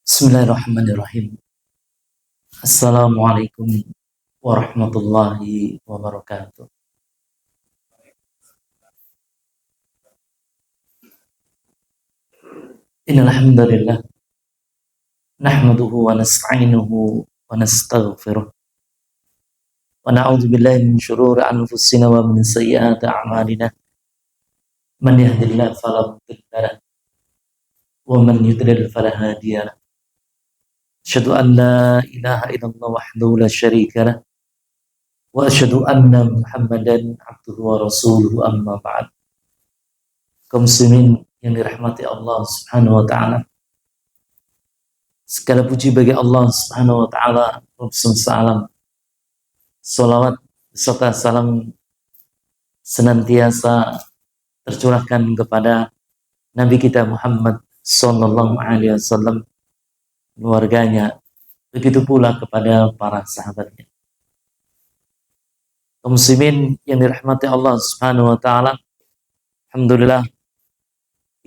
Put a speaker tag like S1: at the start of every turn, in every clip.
S1: Bismillahirrahmanirrahim. Assalamualaikum warahmatullahi wabarakatuh. Innal hamdalillah nahmaduhu wa nasta'inuhu wa nastaghfiruh wa na'udzu billahi min shururi anfusina wa min sayyiati a'malina. Man yahdihillahu fala mudilla lahu wa man yudlil fala hadiya lahu. Asyhadu an la ilaha illallah wahdahu la syarika lahu wa asyhadu anna Muhammadan abduhu wa rasuluhu amma ba'd. Kaum muslimin yang dirahmati Allah Subhanahu wa taala. Segala puji bagi Allah Subhanahu wa taala, Rabb semesta alam. Salawat serta salam senantiasa tercurahkan kepada Nabi kita Muhammad sallallahu alaihi wasallam, keluarganya, begitu pula kepada para sahabatnya. Kaum muslimin yang dirahmati Allah Subhanahu wa taala, alhamdulillah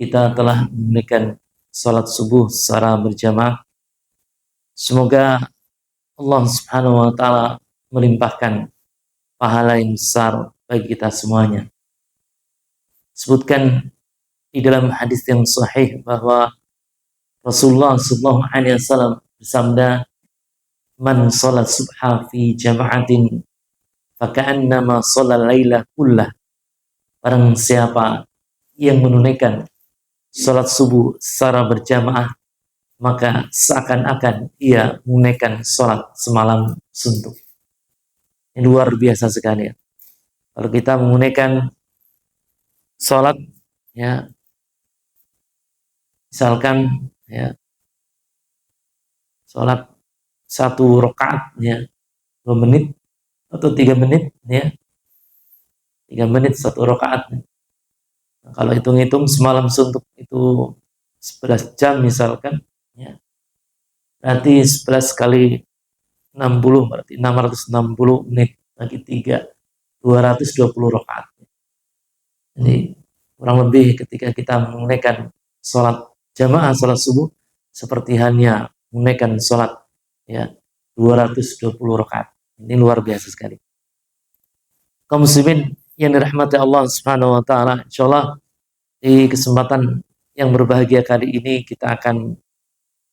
S1: kita telah menunaikan salat subuh secara berjamaah. Semoga Allah Subhanahu wa taala melimpahkan pahala yang besar bagi kita semuanya. Sebutkan di dalam hadis yang sahih bahwa Rasulullah sallallahu alaihi wasallam bersabda, "Man shalat subha fi jama'atin faka'annama shalal laila kullah." Barang siapa yang menunaikan salat subuh secara berjamaah, maka seakan-akan ia menunaikan salat semalam suntuk. Ini luar biasa sekali ya. Kalau kita menunaikan salat ya, misalkan ya, salat 1 rakaat ya 2 menit atau 3 menit ya, 3 menit 1 rakaat. Nah, kalau hitung-hitung semalam suntuk itu 11 jam misalkan ya, berarti 11 kali 60 berarti 660 menit bagi 3, 220 rakaat. Jadi kurang lebih ketika kita menunaikan sholat jamaah, sholat subuh, seperti hanya menunaikan sholat ya 220 rakaat. Ini luar biasa sekali. Kaum muslimin yang dirahmati Allah Subhanahu wa taala, insyaallah di kesempatan yang berbahagia kali ini kita akan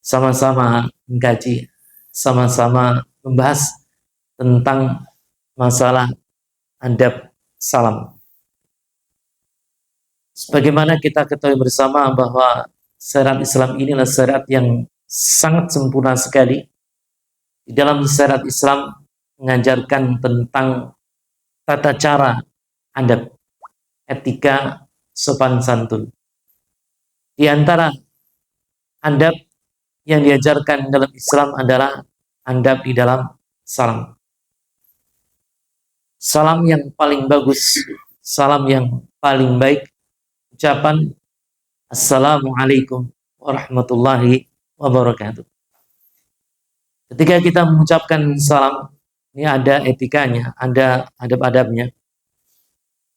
S1: sama-sama mengkaji, sama-sama membahas tentang masalah adab salam. Sebagaimana kita ketahui bersama bahwa syariat Islam inilah syariat yang sangat sempurna sekali. Di dalam syariat Islam mengajarkan tentang tata cara adab, etika, sopan santun. Di antara adab yang diajarkan dalam Islam adalah adab di dalam salam. Salam yang paling bagus, salam yang paling baik, ucapan Assalamualaikum warahmatullahi wabarakatuh. Ketika kita mengucapkan salam, ini ada etikanya, ada adab-adabnya.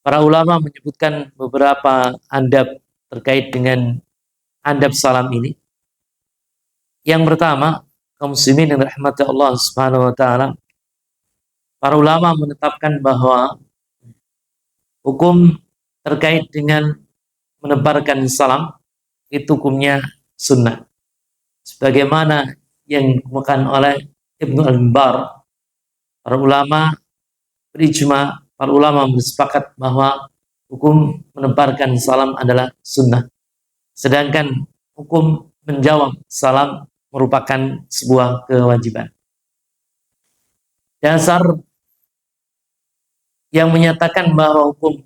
S1: Para ulama menyebutkan beberapa adab terkait dengan adab salam ini. Yang pertama, kaum muslimin yang dirahmati Allah Subhanahu wa taala, para ulama menetapkan bahwa hukum terkait dengan menebarkan salam itu hukumnya sunnah. Sebagaimana yang dikemukakan oleh Ibnu Al-Bar, para ulama berijma, para ulama bersepakat bahwa hukum menebarkan salam adalah sunnah. Sedangkan hukum menjawab salam merupakan sebuah kewajiban. Dasar yang menyatakan bahwa hukum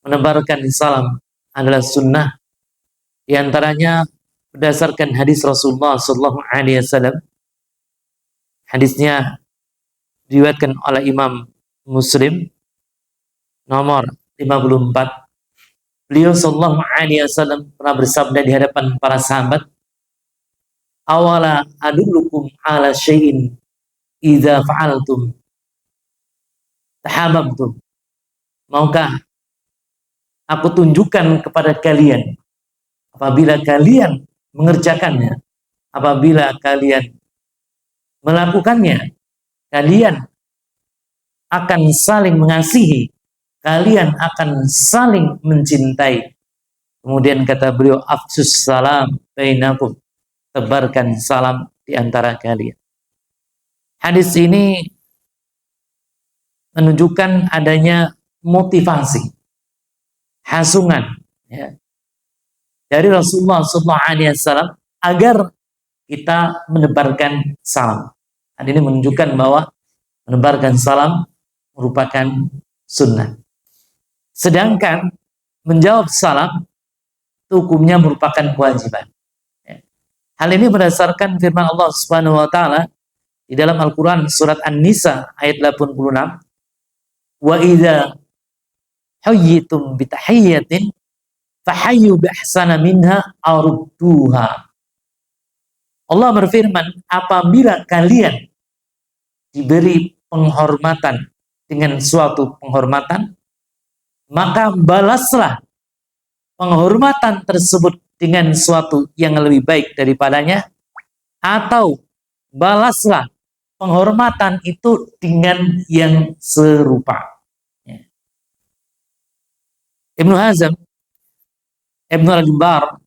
S1: menebarkan salam adalah sunnah, di antaranya berdasarkan hadis Rasulullah sallallahu alaihi wasallam. Hadisnya diriwayatkan oleh Imam Muslim nomor 54. Beliau sallallahu alaihi wasallam pernah bersabda di hadapan para sahabat, "Awala adullukum ala syai'in idza fa'altum tahabbtum." Maukah aku tunjukkan kepada kalian, apabila kalian mengerjakannya, apabila kalian melakukannya, kalian akan saling mengasihi, kalian akan saling mencintai. Kemudian kata beliau, afsus salam bainakum, tebarkan salam di antara kalian. Hadis ini menunjukkan adanya motivasi, hasungan, ya, dari Rasulullah SAW agar kita menebarkan salam. Hadis ini menunjukkan bahwa menebarkan salam merupakan sunnah. Sedangkan menjawab salam itu hukumnya merupakan kewajiban. Hal ini berdasarkan firman Allah Subhanahu wa taala di dalam Al-Qur'an surat An-Nisa ayat 86, wa idza hayyitum bi tahiyyatin fahayyu bi ahsana minha aw rudduha. Allah berfirman, apabila kalian diberi penghormatan dengan suatu penghormatan, maka balaslah penghormatan tersebut dengan suatu yang lebih baik daripadanya, atau balaslah penghormatan itu dengan yang serupa. Ibnu Hazm, Ibnu Al-Bar,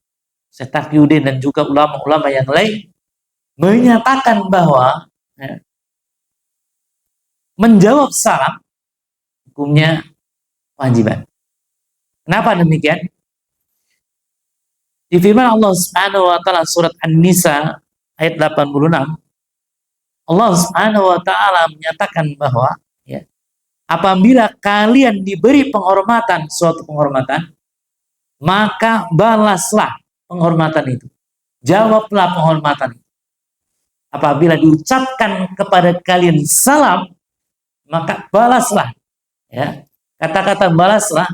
S1: Syekh Taqiyuddin dan juga ulama-ulama yang lain menyatakan bahwa menjawab salam hukumnya wajiban. Kenapa demikian? Di firman Allah Subhanahu wa taala surat An-Nisa ayat 86, Allah Subhanahu wa taala menyatakan bahwa apabila kalian diberi penghormatan, suatu penghormatan, maka balaslah penghormatan itu. Jawablah penghormatan itu. Apabila diucapkan kepada kalian salam, maka balaslah. Ya, kata-kata balaslah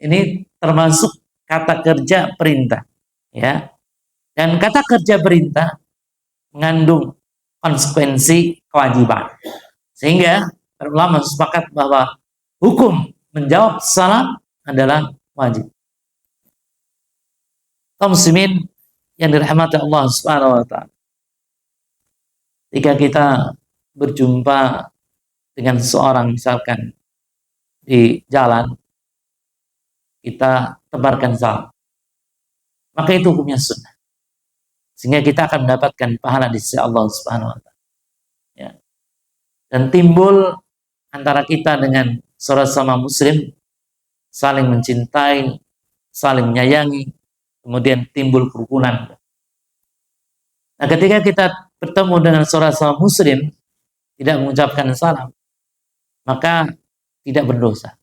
S1: ini termasuk kata kerja perintah. Ya, dan kata kerja perintah mengandung konsekuensi kewajiban. Sehingga ulama sepakat bahwa hukum menjawab salam adalah wajib. Kaum muslimin yang dirahmati Allah Subhanahu wa taala, jika kita berjumpa dengan seseorang misalkan di jalan, kita tebarkan salam, maka itu hukumnya sunnah, sehingga kita akan mendapatkan pahala di sisi Allah Subhanahu wa taala. Ya. Dan timbul antara kita dengan saudara sama muslim saling mencintai, saling menyayangi, kemudian timbul kerukunan. Nah, ketika kita bertemu dengan saudara sama muslim tidak mengucapkan salam, maka tidak berdosa,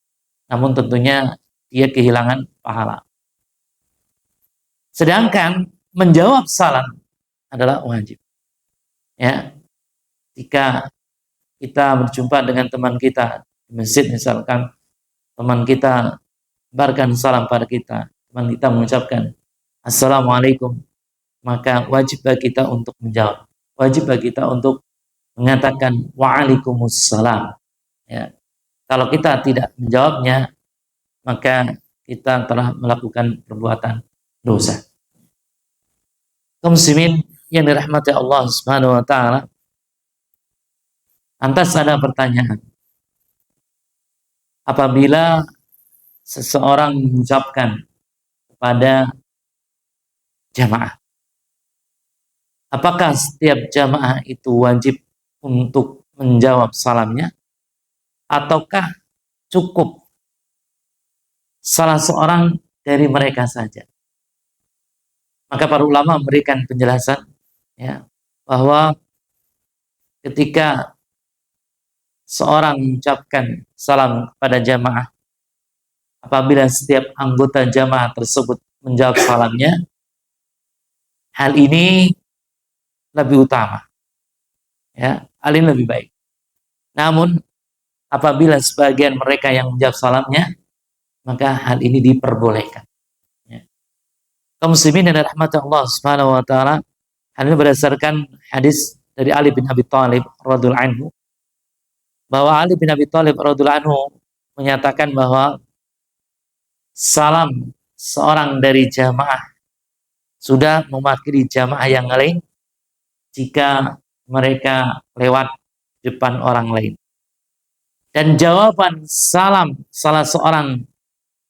S1: namun tentunya dia kehilangan pahala. Sedangkan menjawab salam adalah wajib. Ya, jika kita berjumpa dengan teman kita di masjid, misalkan teman kita berikan salam pada kita, teman kita mengucapkan assalamualaikum, maka wajib bagi kita untuk menjawab, wajib bagi kita untuk mengatakan waalaikumsalam. Ya. Kalau kita tidak menjawabnya, maka kita telah melakukan perbuatan dosa. Kaum muslimin yang dirahmati Allah Subhanahu wa taala, lantas ada pertanyaan, apabila seseorang mengucapkan kepada jamaah, apakah setiap jamaah itu wajib untuk menjawab salamnya, ataukah cukup salah seorang dari mereka saja? Maka para ulama memberikan penjelasan, ya, bahwa ketika seorang mengucapkan salam kepada jamaah, apabila setiap anggota jamaah tersebut menjawab salamnya, hal ini lebih utama, ya, hal ini lebih baik. Namun apabila sebagian mereka yang menjawab salamnya, maka hal ini diperbolehkan. Ya. Kaum muslimin dan rahmat Allah Subhanahu wa taala, hal ini berdasarkan hadis dari Ali bin Abi Thalib radhiyallahu anhu, bahwa Ali bin Abi Thalib radhiyallahu anhu menyatakan bahwa salam seorang dari jamaah sudah mewakili jamaah yang lain jika mereka lewat depan orang lain. Dan jawaban salam salah seorang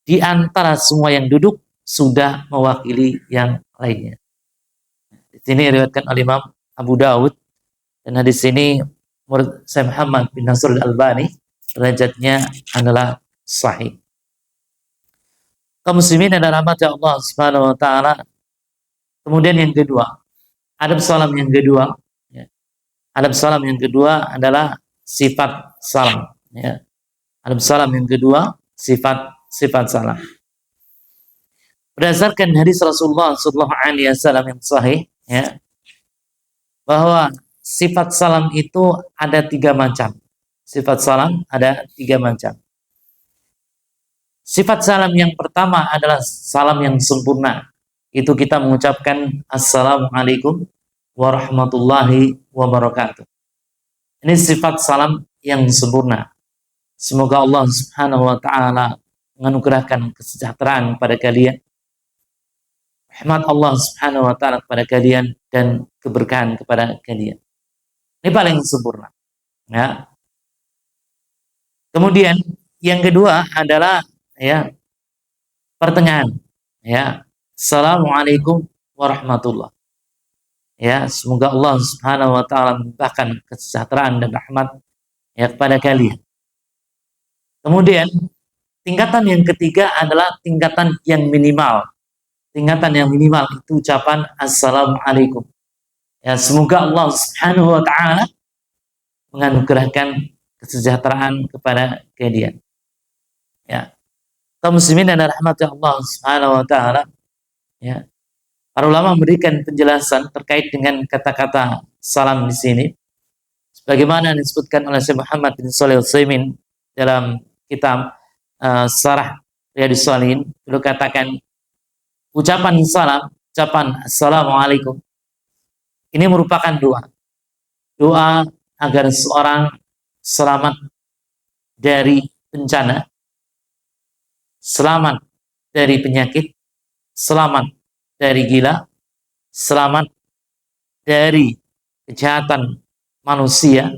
S1: di antara semua yang duduk sudah mewakili yang lainnya. Di sini diriwayatkan oleh Imam Abu Dawud, dan hadis ini menurut Syekh Muhammad bin Nasr al-Albani derajatnya adalah sahih. Kaum muslimin dan rahmat Allah Subhanahu wa taala. Kemudian yang kedua, adab salam yang kedua, ya. Adab salam yang kedua adalah sifat salam, ya. Adab salam yang kedua sifat salam. Berdasarkan hadis Rasulullah sallallahu alaihi wasallam yang sahih, ya, bahwa sifat salam itu ada 3 macam. Sifat salam ada 3 macam. Sifat salam yang pertama adalah salam yang sempurna. Itu kita mengucapkan Assalamualaikum warahmatullahi wabarakatuh. Ini sifat salam yang sempurna. Semoga Allah Subhanahu wa taala menganugerahkan kesejahteraan kepada kalian, rahmat Allah Subhanahu wa taala kepada kalian, dan keberkahan kepada kalian. Ini paling sempurna, ya. Kemudian yang kedua adalah, ya, pertengahan, ya. Assalamualaikum warahmatullah. Ya, semoga Allah Subhanahu wa taala melimpahkan kesejahteraan dan rahmat, ya, kepada kalian. Kemudian tingkatan yang ketiga adalah tingkatan yang minimal. Tingkatan yang minimal itu ucapan Assalamualaikum. Ya, semoga Allah Subhanahu wa taala menganugerahkan kesejahteraan kepada kalian. Ya. Kaum muslimin dan rahmat Allah Subhanahu wa taala, ya. Para ulama memberikan penjelasan terkait dengan kata-kata salam di sini. Sebagaimana disebutkan oleh Syekh Muhammad bin Shalih Al-Utsaimin dalam kitab Syarah Riyadhus Shalihin, beliau katakan ucapan salam, ucapan Assalamualaikum, ini merupakan doa agar seorang selamat dari bencana, selamat dari penyakit, selamat dari gila, selamat dari kejahatan manusia,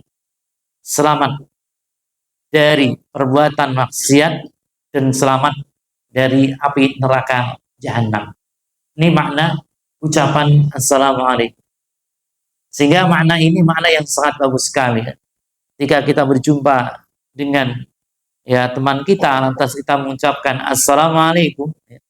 S1: selamat dari perbuatan maksiat, dan selamat dari api neraka jahanam. Ini makna ucapan Assalamualaikum. Sehingga makna ini makna yang sangat bagus sekali. Ketika kita berjumpa dengan, ya, teman kita, lantas kita mengucapkan Assalamualaikum, ya,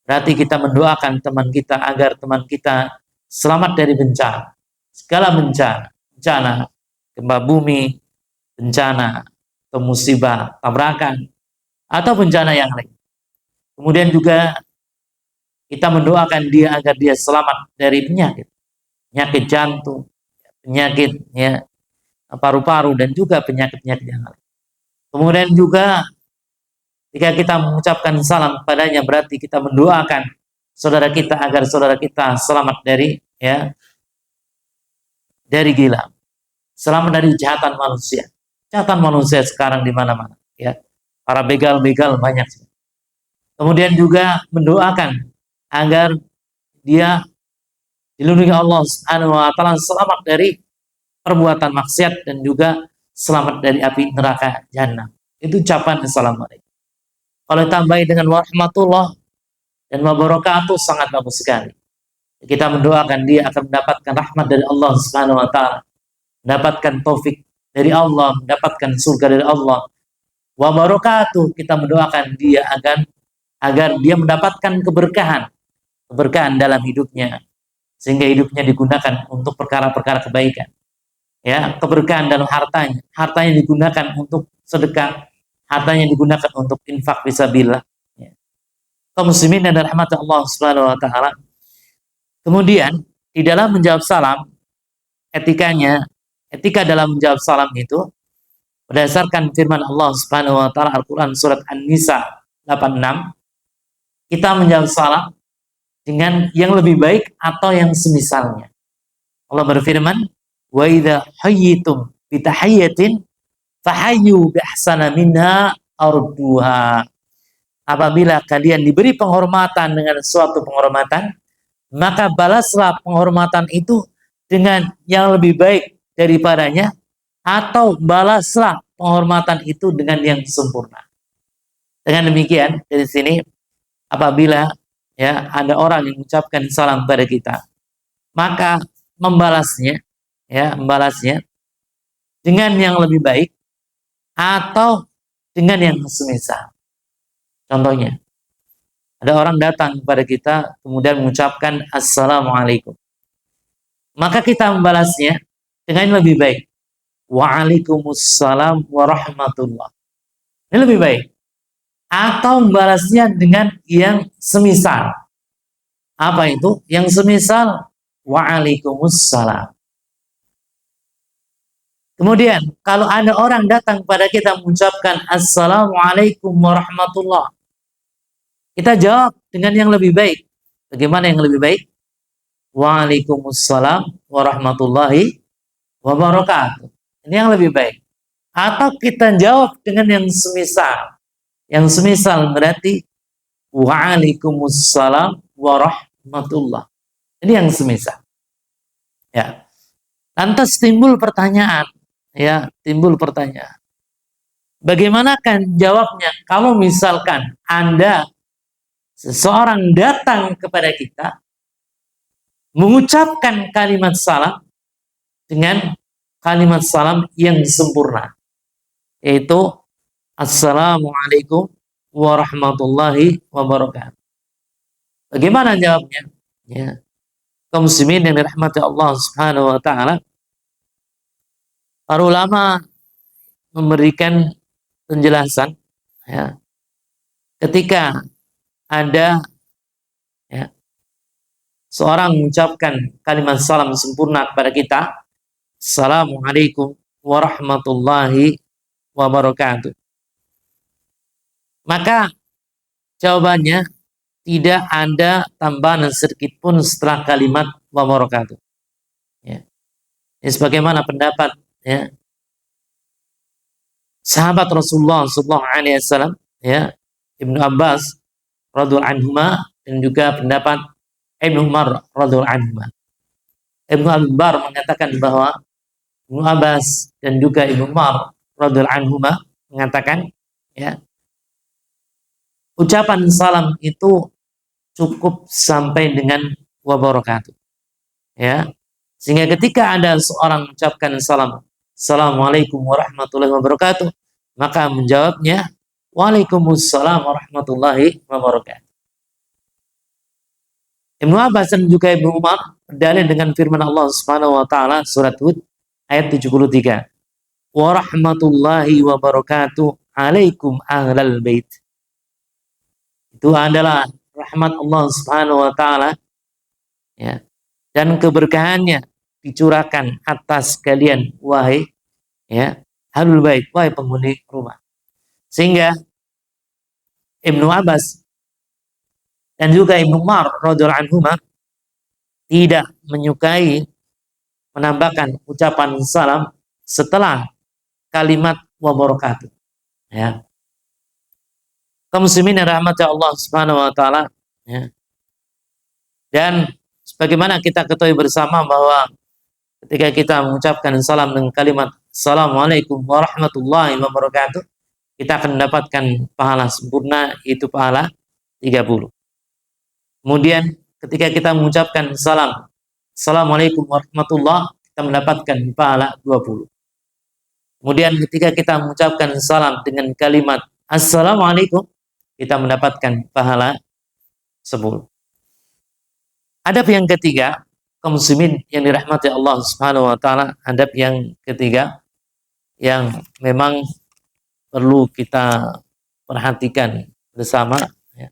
S1: berarti kita mendoakan teman kita agar teman kita selamat dari bencana. Segala bencana, gempa bumi, bencana atau musibah, tabrakan, atau bencana yang lain. Kemudian juga kita mendoakan dia agar dia selamat dari penyakit jantung, penyakit, ya, paru-paru, dan juga penyakit-penyakit yang lain. Kemudian juga jika kita mengucapkan salam padanya, berarti kita mendoakan saudara kita agar saudara kita selamat dari, ya, dari gila, selamat dari kejahatan manusia. Kejahatan manusia sekarang di mana-mana, ya. Para begal-begal banyak. Kemudian juga mendoakan agar dia dilindungi Allah Subhanahu wa taala, selamat dari perbuatan maksiat, dan juga selamat dari api neraka jahanam. Itu ucapan Assalamualaikum. Kalau tambahin dengan warahmatullah dan wabarakatuh, sangat bagus sekali. Kita mendoakan dia akan mendapatkan rahmat dari Allah Subhanahu wa taala, mendapatkan taufik dari Allah, mendapatkan surga dari Allah. Wabarakatuh, kita mendoakan dia agar dia mendapatkan keberkahan dalam hidupnya, sehingga hidupnya digunakan untuk perkara-perkara kebaikan. Ya, keberkahan dalam hartanya digunakan untuk sedekah, hartanya digunakan untuk infak fisabilillah. Ya. Kaum muslimin dan rahmat Allah Subhanahu wa taala. Kemudian di dalam menjawab salam, etika dalam menjawab salam itu berdasarkan firman Allah Subhanahu wa taala Al-Qur'an surat An-Nisa 86, kita menjawab salam dengan yang lebih baik atau yang semisalnya. Allah berfirman, "Wa idza hayyitum bi tahiyyatin fahayyu bi ahsana minha arduha." Apabila kalian diberi penghormatan dengan suatu penghormatan, maka balaslah penghormatan itu dengan yang lebih baik daripadanya, atau balaslah penghormatan itu dengan yang sempurna. Dengan demikian, dari sini apabila ya ada orang yang mengucapkan salam pada kita, maka membalasnya dengan yang lebih baik atau dengan yang semisal. Contohnya, ada orang datang kepada kita kemudian mengucapkan assalamualaikum, maka kita membalasnya dengan yang lebih baik, waalaikumsalam warahmatullah. Ini lebih baik. Atau membalasnya dengan yang semisal. Apa itu? Yang semisal waalaikumsalam. Kemudian kalau ada orang datang pada kita mengucapkan assalamualaikum warahmatullah, kita jawab dengan yang lebih baik. Bagaimana yang lebih baik? Waalaikumsalam warahmatullahi wabarakatuh. Ini yang lebih baik. Atau kita jawab dengan yang semisal. Yang semisal berarti waalaikumsalam warahmatullah. Ini yang semisal. Ya. Lantas timbul pertanyaan, bagaimana kan jawabnya kalau misalkan Anda seseorang datang kepada kita mengucapkan kalimat salam dengan kalimat salam yang sempurna, yaitu assalamualaikum warahmatullahi wabarakatuh. Bagaimana jawabnya? Ya. Kaum muslimin yang dirahmati Allah Subhanahu wa taala, para ulama memberikan penjelasan ya, ketika ada ya, seorang mengucapkan kalimat salam sempurna kepada kita, assalamualaikum warahmatullahi wabarakatuh, maka jawabannya tidak ada tambahan sedikit pun setelah kalimat wabarakatuh. Ya. Ini sebagaimana pendapat ya, sahabat Rasulullah SAW, ya, Ibnu Abbas radhiyallahu anhuma, dan juga pendapat Ibnu Umar radhiyallahu anhuma. Ibnu Al-Bar mengatakan bahwa Ibnu Abbas dan juga Ibnu Umar radhiyallahu anhuma mengatakan ya, ucapan salam itu cukup sampai dengan wabarakatuh. Ya. Sehingga ketika ada seorang mengucapkan salam, assalamualaikum warahmatullahi wabarakatuh, maka menjawabnya waalaikumsalam warahmatullahi wabarakatuh. Ibnu Abbas dan juga Ibnu Umar berdalil dengan firman Allah Subhanahu wa taala surat Hud ayat 73. Warahmatullahi wabarakatuh alaikum ahlal bait. Itu adalah rahmat Allah Subhanahu wa taala ya, dan keberkahannya dicurahkan atas kalian wahai ya ahlul bait, wahai penghuni rumah. Sehingga Ibnu Abbas dan juga Ibnu Umar radhiyallahu anhuma tidak menyukai menambahkan ucapan salam setelah kalimat wabarakatuh ya. Kaum muslimin yang rahmati Allah Subhanahu wa taala ya. Dan sebagaimana kita ketahui bersama bahwa ketika kita mengucapkan salam dengan kalimat assalamualaikum warahmatullahi wabarakatuh, kita akan mendapatkan pahala sempurna, yaitu pahala 30. Kemudian ketika kita mengucapkan salam assalamualaikum warahmatullahi, kita mendapatkan pahala 20. Kemudian ketika kita mengucapkan salam dengan kalimat assalamualaikum, kita mendapatkan pahala 10. Adab yang ketiga, kaum muslimin yang dirahmati Allah Subhanahu wa taala, adab yang ketiga yang memang perlu kita perhatikan bersama ya,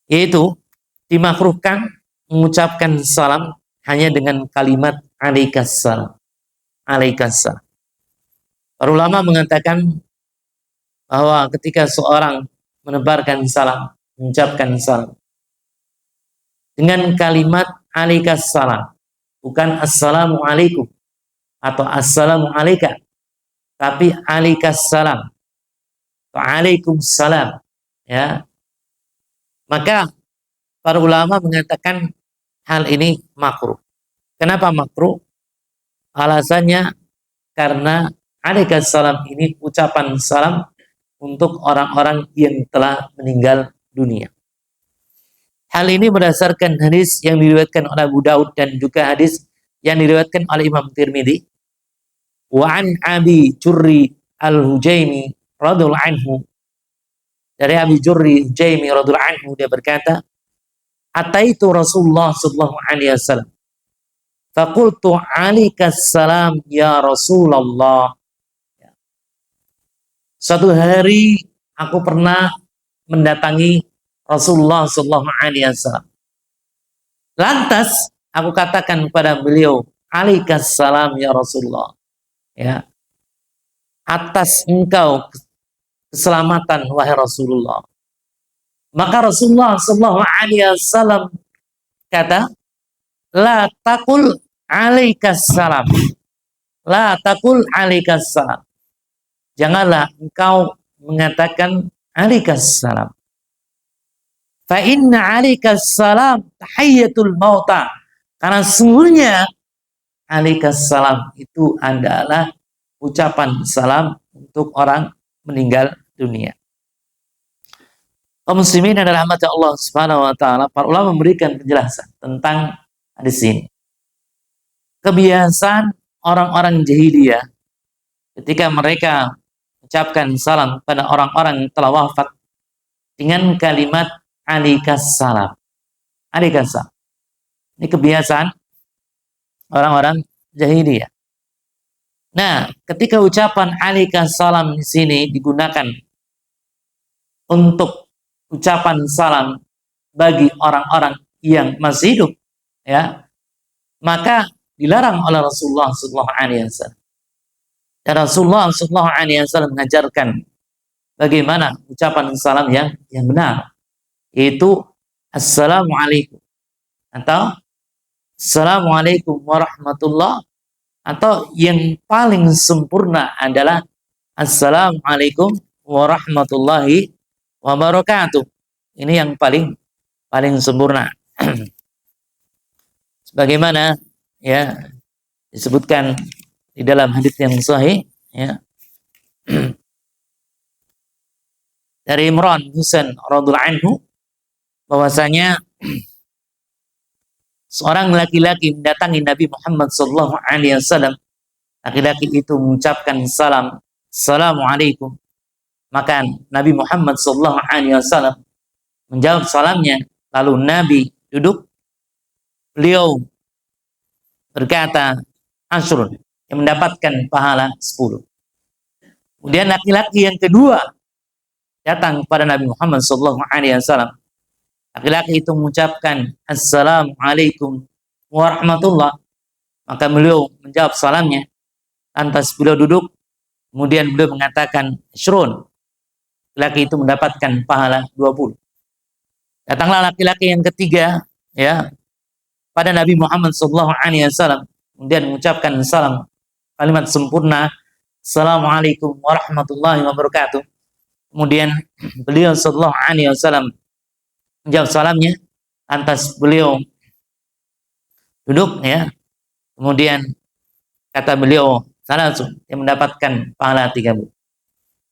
S1: yaitu dimakruhkan mengucapkan salam hanya dengan kalimat alaikassalam. Alaikassalam. Para ulama mengatakan bahwa ketika seorang menebarkan salam, mengucapkan salam dengan kalimat alaikassalam, bukan assalamualaikum atau assalamu alaika, tapi alaikassalam, waalaikumsalam ya, maka para ulama mengatakan hal ini makruh. Kenapa makruh? Alasannya karena alaikassalam ini ucapan salam untuk orang-orang yang telah meninggal dunia. Hal ini berdasarkan hadis yang diriwayatkan oleh Abu Daud dan juga hadis yang diriwayatkan oleh Imam Tirmidzi. Wa an Abi Jurri Al-Hujaimi radhiyallahu anhu, dari Abi Jurri Hujaimi radhiyallahu anhu, dia berkata, ataitu Rasulullah sallallahu alaihi wasallam faqultu alaikassalam ya Rasulullah. Suatu hari aku pernah mendatangi Rasulullah sallallahu alaihi wasallam. Lantas aku katakan kepada beliau, alaikassalam ya Rasulullah. Ya, atas engkau keselamatan wahai Rasulullah. Maka Rasulullah sallallahu alaihi wasallam kata, la taqul alaikassalam. La taqul alaikassalam. Janganlah engkau mengatakan alaikassalam. Fa inna alaikassalam tahiyyatul mauta. Karena sesungguhnya alaikassalam itu adalah ucapan salam untuk orang meninggal dunia. Kaum muslimin adalah rahmat Allah Subhanahu wa taala. Para ulama memberikan penjelasan tentang hadis ini. Kebiasaan orang-orang jahiliyah ketika mereka ucapkan salam pada orang-orang yang telah wafat dengan kalimat alaikassalam. Alaikassalam. Ini kebiasaan orang-orang jahiliyah. Nah, ketika ucapan alaikassalam di sini digunakan untuk ucapan salam bagi orang-orang yang masih hidup, ya, maka dilarang oleh Rasulullah sallallahu alaihi wasallam. Dan Rasulullah sallallahu alaihi wasallam mengajarkan bagaimana ucapan salam yang benar, yaitu assalamualaikum atau assalamualaikum warahmatullah, atau yang paling sempurna adalah assalamualaikum warahmatullahi wabarakatuh. Ini yang paling sempurna. Sebagaimana ya disebutkan di dalam hadis yang sahih, ya, dari Imran Husain radhiyallahu anhu, bahwasanya seorang laki-laki mendatangi Nabi Muhammad sallallahu alaihi wasallam. Laki-laki itu mengucapkan salam, assalamualaikum. Maka Nabi Muhammad sallallahu alaihi wasallam menjawab salamnya, lalu Nabi duduk. Beliau berkata, asrun, yang mendapatkan pahala 10. Kemudian laki-laki yang kedua datang kepada Nabi Muhammad sallallahu alaihi wasallam. Laki-laki itu mengucapkan assalamualaikum warahmatullah. Maka beliau menjawab salamnya. Lantas beliau duduk. Kemudian beliau mengatakan asrun. Laki itu mendapatkan pahala 20. Datanglah laki-laki yang ketiga, ya, pada Nabi Muhammad sallallahu alaihi wasallam, kemudian mengucapkan salam, kalimat sempurna, assalamualaikum warahmatullahi wabarakatuh. Kemudian beliau sallallahu alaihi wasallam menjawab salamnya. Lantas beliau duduk, ya. Kemudian kata beliau salasun, yang mendapatkan pahala 30.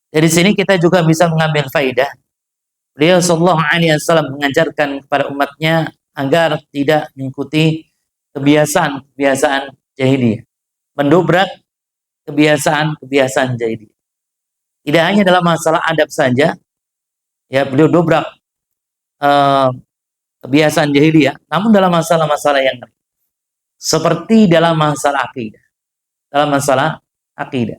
S1: Dari sini kita juga bisa mengambil faidah. Beliau sallallahu alaihi wasallam mengajarkan kepada umatnya agar tidak mengikuti kebiasaan jahiliyah, mendobrak kebiasaan jahiliyah. Tidak hanya dalam masalah adab saja, ya, beliau dobrak kebiasaan jahiliyah, namun dalam masalah-masalah yang lain, seperti dalam masalah akidah. Dalam masalah akidah,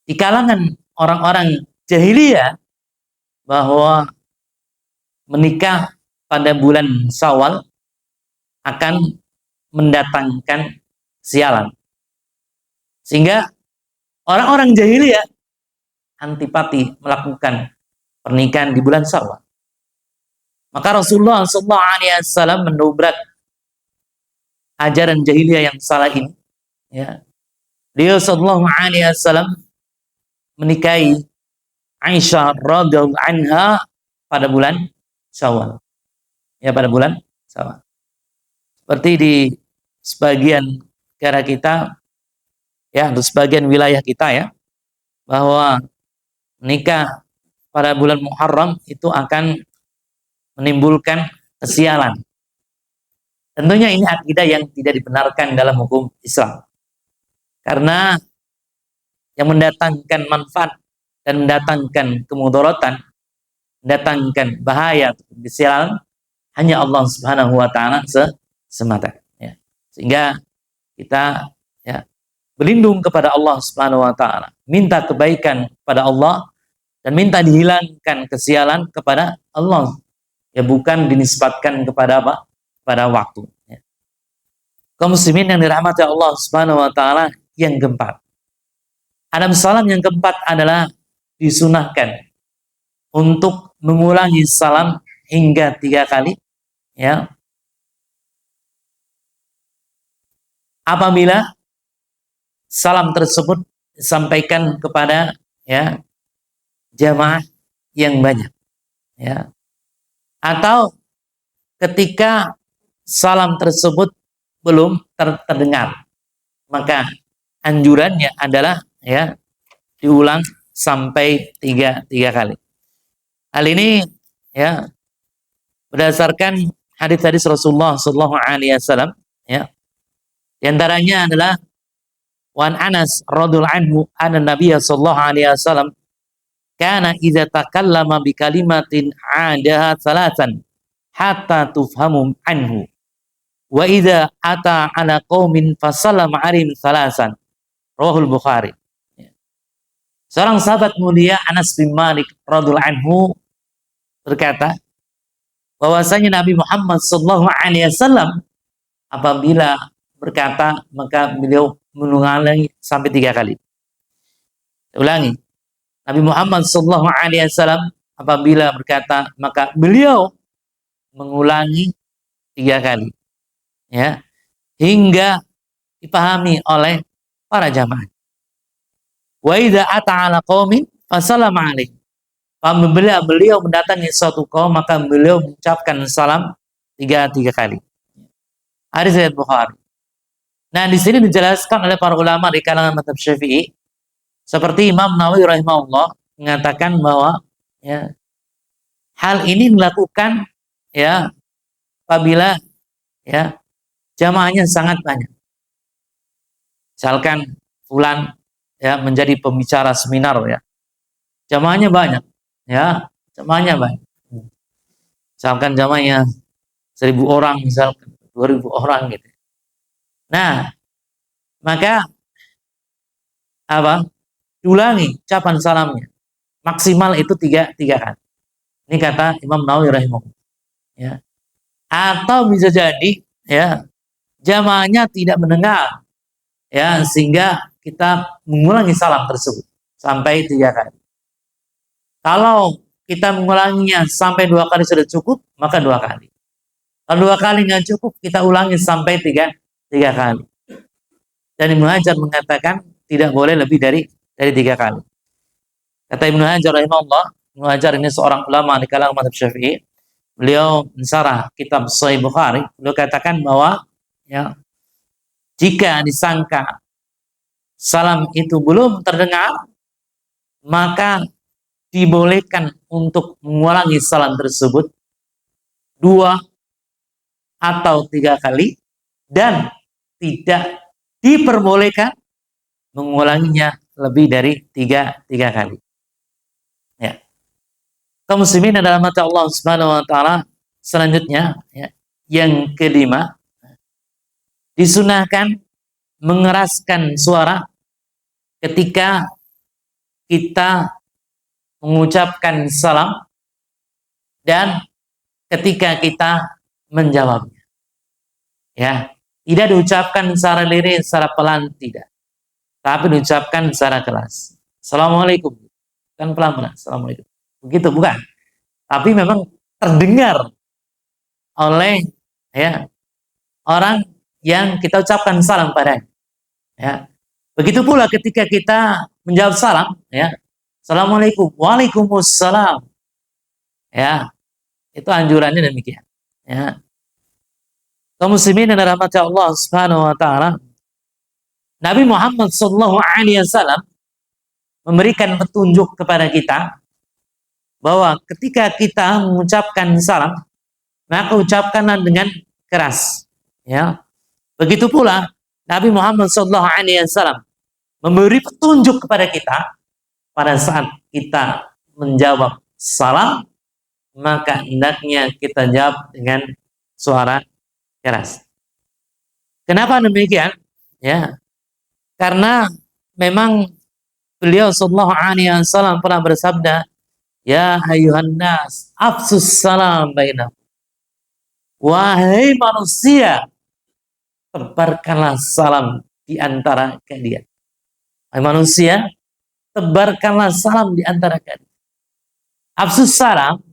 S1: di kalangan orang-orang jahiliyah, bahwa menikah pada bulan Syawal akan mendatangkan sialan. Sehingga orang-orang jahiliyah antipati melakukan pernikahan di bulan Syawal. Maka Rasulullah SAW mendobrak ajaran jahiliyah yang salah ini. Ya. Beliau SAW menikahi Aisyah radhiyallahu anha pada bulan Syawal. Ya, pada bulan Syawal. Seperti sebagian negara kita, ya, untuk sebagian wilayah kita, ya, bahwa nikah pada bulan Muharram itu akan menimbulkan kesialan. Tentunya ini akidah yang tidak dibenarkan dalam hukum Islam. Karena yang mendatangkan manfaat dan mendatangkan kemudaratan, mendatangkan bahaya, kesialan, hanya Allah Subhanahu wa taala semata, ya. Sehingga kita, ya, berlindung kepada Allah Subhanahu wa taala, minta kebaikan kepada Allah dan minta dihilangkan kesialan kepada Allah, ya, bukan dinisbatkan kepada apa? Pada waktu, ya. Kaum muslimin yang dirahmati Allah Subhanahu wa taala, yang keempat, adab salam yang keempat adalah disunahkan untuk mengulangi salam hingga 3 kali, ya, apabila salam tersebut disampaikan kepada, ya, jamaah yang banyak, ya, atau ketika salam tersebut belum terdengar, maka anjurannya adalah, ya, diulang sampai tiga kali. Hal ini, ya, berdasarkan hadis-hadis Rasulullah Shallallahu Alaihi Wasallam, ya, di antaranya adalah wan Anas radhiallahu anhu anna Nabiya Shallallahu Alaihi Wasallam kana idza takallama bi kalimatin adaha salatan hatta tufhamu anhu wa idza ata ala qaumin fasallama arim salasan, rawahul Bukhari. Seorang sahabat mulia Anas bin Malik radhiallahu anhu berkata bahwasanya Nabi Muhammad sallallahu alaihi wasallam apabila berkata maka beliau mengulangi sampai 3 kali. Ulangi. Nabi Muhammad sallallahu alaihi wasallam apabila berkata maka beliau mengulangi 3 kali, ya, hingga dipahami oleh para jamaah. Wa idza ata ala qaumin fasallama alaihi. Apabila beliau mendatangi suatu kaum maka beliau mengucapkan salam 3 kali. Hadis riwayat Bukhari. Nah, di sini dijelaskan oleh para ulama di kalangan mazhab Syafi'i, seperti Imam Nawawi rahimahullah mengatakan bahwa, ya, hal ini dilakukan, ya, apabila, ya, jamaahnya sangat banyak. Misalkan fulan, ya, menjadi pembicara seminar, ya, jamaahnya banyak, ya, jamaahnya banyak. Misalkan jamaahnya 1.000 orang, misalkan 2.000 orang gitu. Nah, maka apa? Diulangi ucapan salamnya. Maksimal itu 3 kali. Ini kata Imam Nawawi rahimahullah, ya. Atau bisa jadi, ya, jamaahnya tidak mendengar, ya, sehingga kita mengulangi salam tersebut sampai 3 kali. Kalau kita mengulanginya sampai 2 kali sudah cukup, maka 2 kali. Kalau 2 kali nggak cukup, kita ulangi sampai 3 kali. Dan Ibnu Hajar mengatakan tidak boleh lebih dari 3 kali. Kata Ibnu Hajar rahimahullah, Ibnu Hajar ini seorang ulama di kalangan mazhab Syafi'i. Beliau mensarah kitab Sahih Bukhari. Beliau katakan bahwa, ya, jika disangka salam itu belum terdengar, maka dibolehkan untuk mengulangi salam tersebut 2 atau 3 kali, dan tidak diperbolehkan mengulanginya lebih dari 3 kali. Ya. Kaum muslimin adalah mata Allah Subhanahu wa taala. Selanjutnya, ya, yang kelima, disunahkan mengeraskan suara ketika kita mengucapkan salam dan ketika kita menjawabnya. Ya, tidak diucapkan secara lirih, secara pelan, tidak. Tapi diucapkan secara keras. Assalamualaikum. Kan pelan-pelan. Assalamualaikum. Begitu bukan? Tapi memang terdengar oleh, ya, orang yang kita ucapkan salam padanya. Ya. Begitu pula ketika kita menjawab salam, ya. Assalamualaikum. Waalaikumsalam. Ya. Itu anjurannya demikian. Ya. Kaum muslimin yang dirahmati Allah Subhanahu wa taala, Nabi Muhammad sallallahu alaihi wasallam memberikan petunjuk kepada kita bahwa ketika kita mengucapkan salam, maka ucapkanlah dengan keras. Ya, begitu pula Nabi Muhammad sallallahu alaihi wasallam memberi petunjuk kepada kita pada saat kita menjawab salam, maka hendaknya kita jawab dengan suara keras. Kenapa demikian? Ya, karena memang beliau sallallahu alaihi wasallam pernah bersabda, "Ya ayuhan nas, afsus salam bainakum." Wahai manusia, tebarkanlah salam di antara kalian. Wahai manusia, tebarkanlah salam di antara kalian. Afsus salam,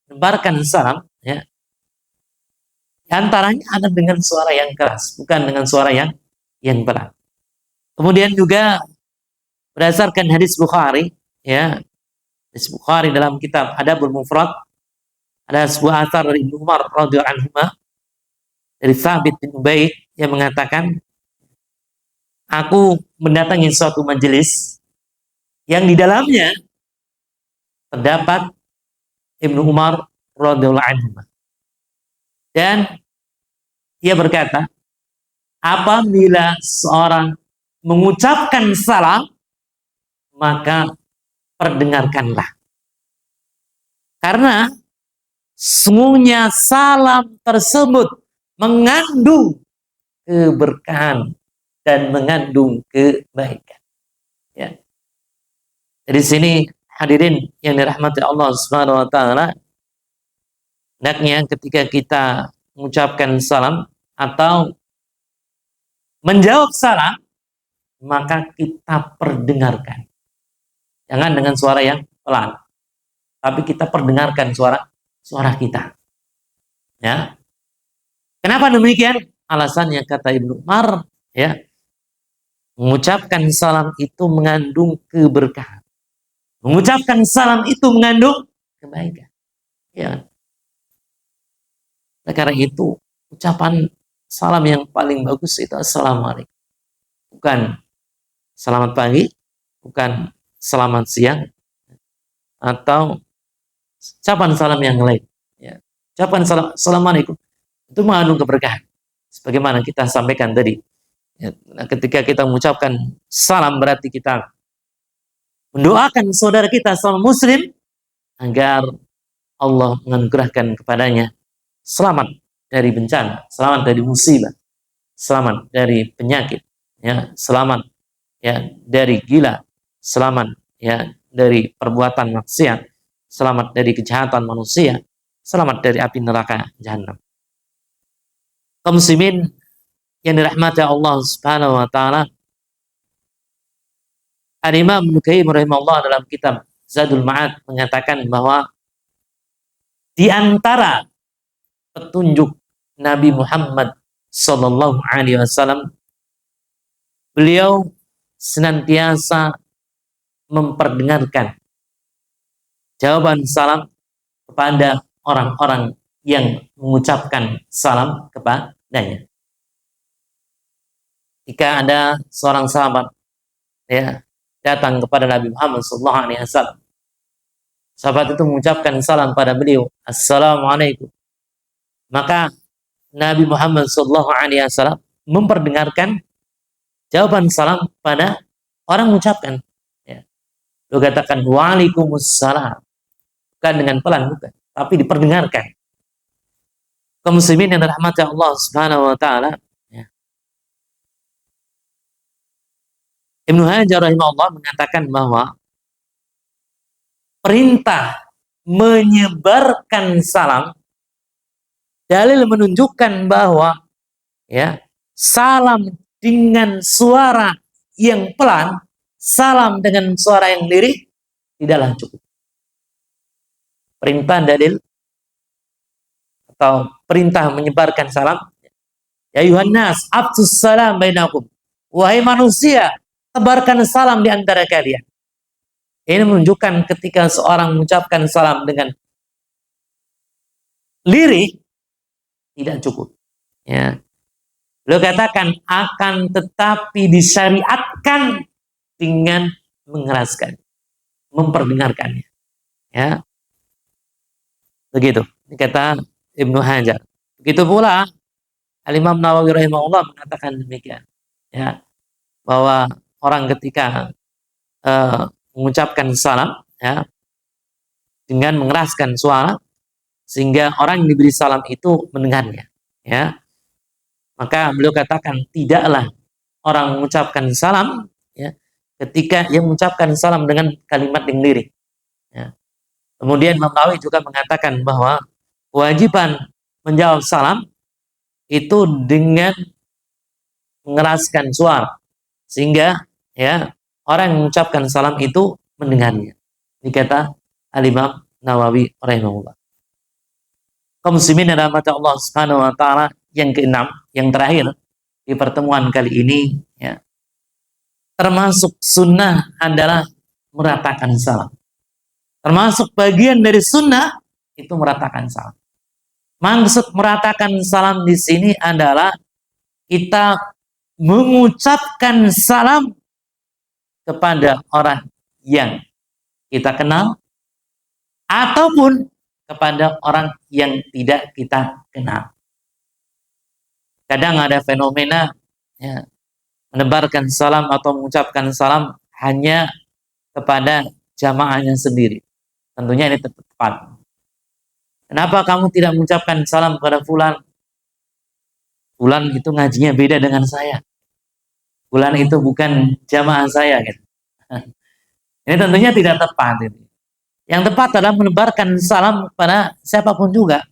S1: tebarkan salam, ya. Di antaranya ada dengan suara yang keras, bukan dengan suara yang pelan. Kemudian juga berdasarkan hadis Bukhari, ya, hadis Bukhari dalam kitab Adabul Mufrad, ada sebuah athar dari Ibnu Umar radhiyallahu anhu dari Thabit bin Ubaid yang mengatakan, aku mendatangi suatu majelis yang di dalamnya terdapat Ibnu Umar radhiyallahu anhu. Dan ia berkata, apabila seorang mengucapkan salam, maka perdengarkanlah. Karena sungguhnya salam tersebut mengandung keberkahan dan mengandung kebaikan. Ya. Dari sini hadirin yang dirahmati Allah Subhanahu wa taala, hendaknya ketika kita mengucapkan salam atau menjawab salam, maka kita perdengarkan. Jangan dengan suara yang pelan, tapi kita perdengarkan suara kita. Ya. Kenapa demikian? Alasannya kata Ibnu Umar, ya, mengucapkan salam itu mengandung keberkahan. Mengucapkan salam itu mengandung kebaikan. Ya. Karena itu ucapan salam yang paling bagus itu assalamualaikum. Bukan selamat pagi, bukan selamat siang, atau ucapan salam yang lain. Ya. Ucapan assalamualaikum itu mengandung keberkahan. Sebagaimana kita sampaikan tadi. Ya. Ketika kita mengucapkan salam berarti kita mendoakan saudara kita seorang muslim agar Allah menganugerahkan kepadanya selamat dari bencana, selamat dari musibah, selamat dari penyakit, ya, selamat, ya, dari gila, selamat, ya, dari perbuatan maksiat, selamat dari kejahatan manusia, selamat dari api neraka jahanam. Kaum muslimin yang dirahmati Allah Subhanahu wa taala, Al-Imam Ibnu Qayyim rahimahullah dalam kitab Zadul Ma'ad mengatakan bahwa di antara petunjuk Nabi Muhammad sallallahu alaihi wasallam, beliau senantiasa memperdengarkan jawaban salam kepada orang-orang yang mengucapkan salam kepadanya. Jika ada seorang sahabat, ya, datang kepada Nabi Muhammad sallallahu alaihi wasallam, sahabat itu mengucapkan salam pada beliau, assalamualaikum, maka Nabi Muhammad sallallahu alaihi wasallam memperdengarkan jawaban salam pada orang mengucapkan. Ya. Dia katakan waalaikumsalam, bukan dengan pelan, bukan, tapi diperdengarkan. Kaum muslimin yang dirahmati Allah Subhanahu wa taala, ya. Ibnu Hajar rahimahullah mengatakan bahwa perintah menyebarkan salam dalil menunjukkan bahwa, ya, salam dengan suara yang pelan, salam dengan suara yang lirih tidaklah cukup. Perintah dalil atau perintah menyebarkan salam, ya ayuhan nas, afsus salam bainakum. Wahai manusia, tebarkan salam di antara kalian. Ini menunjukkan ketika seorang mengucapkan salam dengan lirih tidak cukup. Ya. Beliau katakan akan tetapi disyariatkan dengan mengeraskan, memperdengarkannya. Ya, begitu. Ini kata Ibnu Hajar. Begitu pula Al-Imam Nawawi rahimahullah mengatakan demikian. Ya, bahwa orang ketika mengucapkan salam, ya, dengan mengeraskan suara sehingga orang yang diberi salam itu mendengarnya. Ya, maka beliau katakan tidaklah orang mengucapkan salam, ya, ketika ia mengucapkan salam dengan kalimat yang lirik. Ya. Kemudian Imam Nawawi juga mengatakan bahwa kewajiban menjawab salam itu dengan mengeraskan suara sehingga, ya, orang yang mengucapkan salam itu mendengarnya. Ini kata Al-Imam Nawawi rahimahullah. Kaum muslimin dan rahmat Allah Subhanahu wa taala, yang keenam, yang terakhir di pertemuan kali ini, ya, termasuk sunnah adalah meratakan salam. Termasuk bagian dari sunnah itu meratakan salam. Maksud meratakan salam di sini adalah kita mengucapkan salam kepada orang yang kita kenal ataupun kepada orang yang tidak kita kenal. Kadang ada fenomena, ya, menebarkan salam atau mengucapkan salam hanya kepada jamaahnya sendiri. Tentunya ini tepat. Kenapa kamu tidak mengucapkan salam kepada fulan? Fulan itu ngajinya beda dengan saya. Fulan itu bukan jamaah saya, gitu. Ini tentunya tidak tepat. Gitu. Yang tepat adalah menebarkan salam kepada siapapun juga.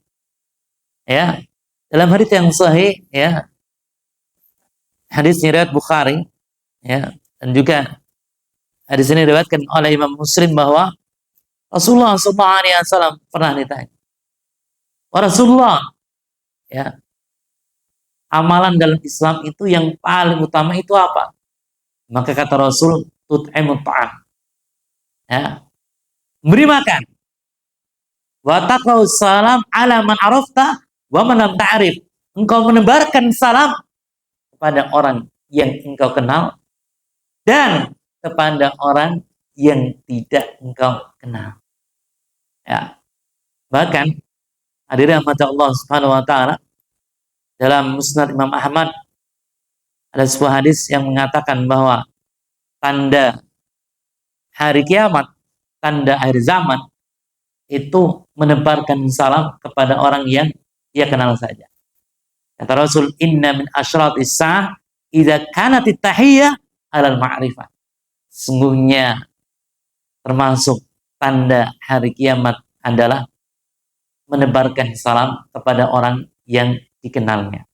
S1: Ya, dalam hadits yang sahih, ya, hadis riwayat Bukhari, ya, dan juga hadis ini diriwayatkan oleh Imam Muslim bahwa Rasulullah SAW pernah ditanya, Rasulullah, ya, amalan dalam Islam itu yang paling utama itu apa? Maka kata Rasul, tut'imut ta'am, ya, memberi makan. Wa taqra'u salam ala man arafta wa man lam ta'rif. Engkau menebarkan salam kepada orang yang engkau kenal dan kepada orang yang tidak engkau kenal. Ya. Bahkan hadirin rahmat Allah Subhanahu wa taala, dalam Musnad Imam Ahmad ada sebuah hadis yang mengatakan bahwa tanda hari kiamat, tanda akhir zaman itu menebarkan salam kepada orang yang dia kenal saja. Kata Rasul, inna min asyratis sa'ah idza kanat at-tahiyyah 'alal ma'rifah. Sungguhnya termasuk tanda hari kiamat adalah menebarkan salam kepada orang yang dikenalnya.